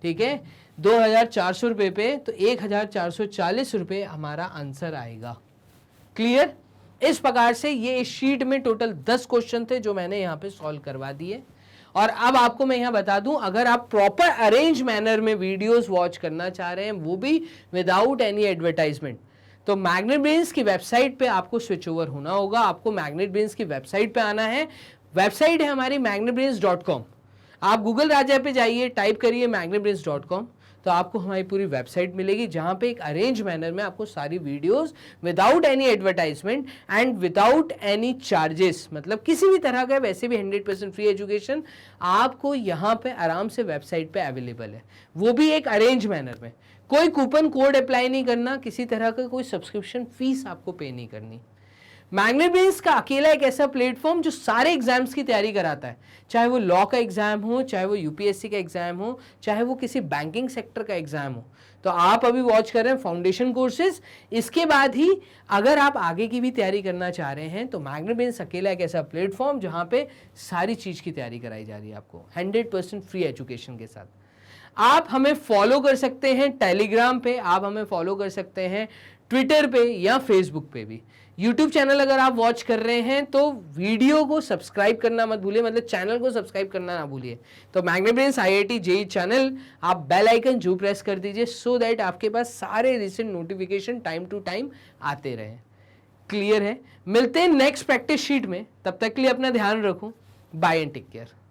ठीक है, 2400 रुपए पे, तो 1440 रुपए हमारा आंसर आएगा। क्लियर। इस प्रकार से ये इस शीट में टोटल 10 क्वेश्चन थे जो मैंने यहाँ पे सॉल्व करवा दिए। और अब आपको मैं यहाँ बता दूं, अगर आप प्रॉपर अरेंज मैनर में वीडियोस वॉच करना चाह रहे हैं, वो भी विदाउट एनी एडवर्टाइजमेंट, तो मैग्नेट ब्रेन्स की वेबसाइट पे आपको स्विच ओवर होना होगा। आपको मैग्नेट ब्रेन्स की वेबसाइट पे आना है। वेबसाइट है हमारी magnetbrains.com। आप गूगल राजा पे जाइए, टाइप करिए magnetbrains.com, तो आपको हमारी पूरी वेबसाइट मिलेगी, जहां पे एक अरेंज मैनर में आपको सारी videos without any advertisement and without any charges, मतलब किसी भी तरह का, वैसे भी 100% फ्री एजुकेशन आपको यहाँ पे आराम से वेबसाइट पे अवेलेबल है, वो भी एक अरेंज मैनर में। कोई कूपन कोड अप्लाई नहीं करना, किसी तरह का कोई सब्सक्रिप्शन फीस आपको पे नहीं करनी। मैग्नेट ब्रेन्स का अकेला एक ऐसा प्लेटफॉर्म जो सारे एग्जाम्स की तैयारी कराता है, चाहे वो लॉ का एग्जाम हो, चाहे वो यूपीएससी का एग्जाम हो, चाहे वो किसी बैंकिंग सेक्टर का एग्जाम हो। तो आप अभी वॉच कर रहे हैं फाउंडेशन कोर्सेज, इसके बाद ही अगर आप आगे की भी तैयारी करना चाह रहे हैं, तो मैग्नेट ब्रेन्स अकेला एक ऐसा प्लेटफॉर्म जहां पे सारी चीज की तैयारी कराई जा रही है आपको 100% फ्री एजुकेशन के साथ। आप हमें फॉलो कर सकते हैं टेलीग्राम पे, आप हमें फॉलो कर सकते हैं ट्विटर पे या फेसबुक पे भी। यूट्यूब चैनल अगर आप वॉच कर रहे हैं तो वीडियो को सब्सक्राइब करना मत भूलिए, मतलब चैनल को सब्सक्राइब करना ना भूलिए। तो magnet brains IIT JEE channel आप बेल आइकन जरूर प्रेस कर दीजिए, सो दैट आपके पास सारे recent notification time to time आते रहें। क्लियर है। मिलते हैं नेक्स्ट प्रैक्टिस शीट में, तब तक के लिए अपना ध्यान रखो। Bye and take care.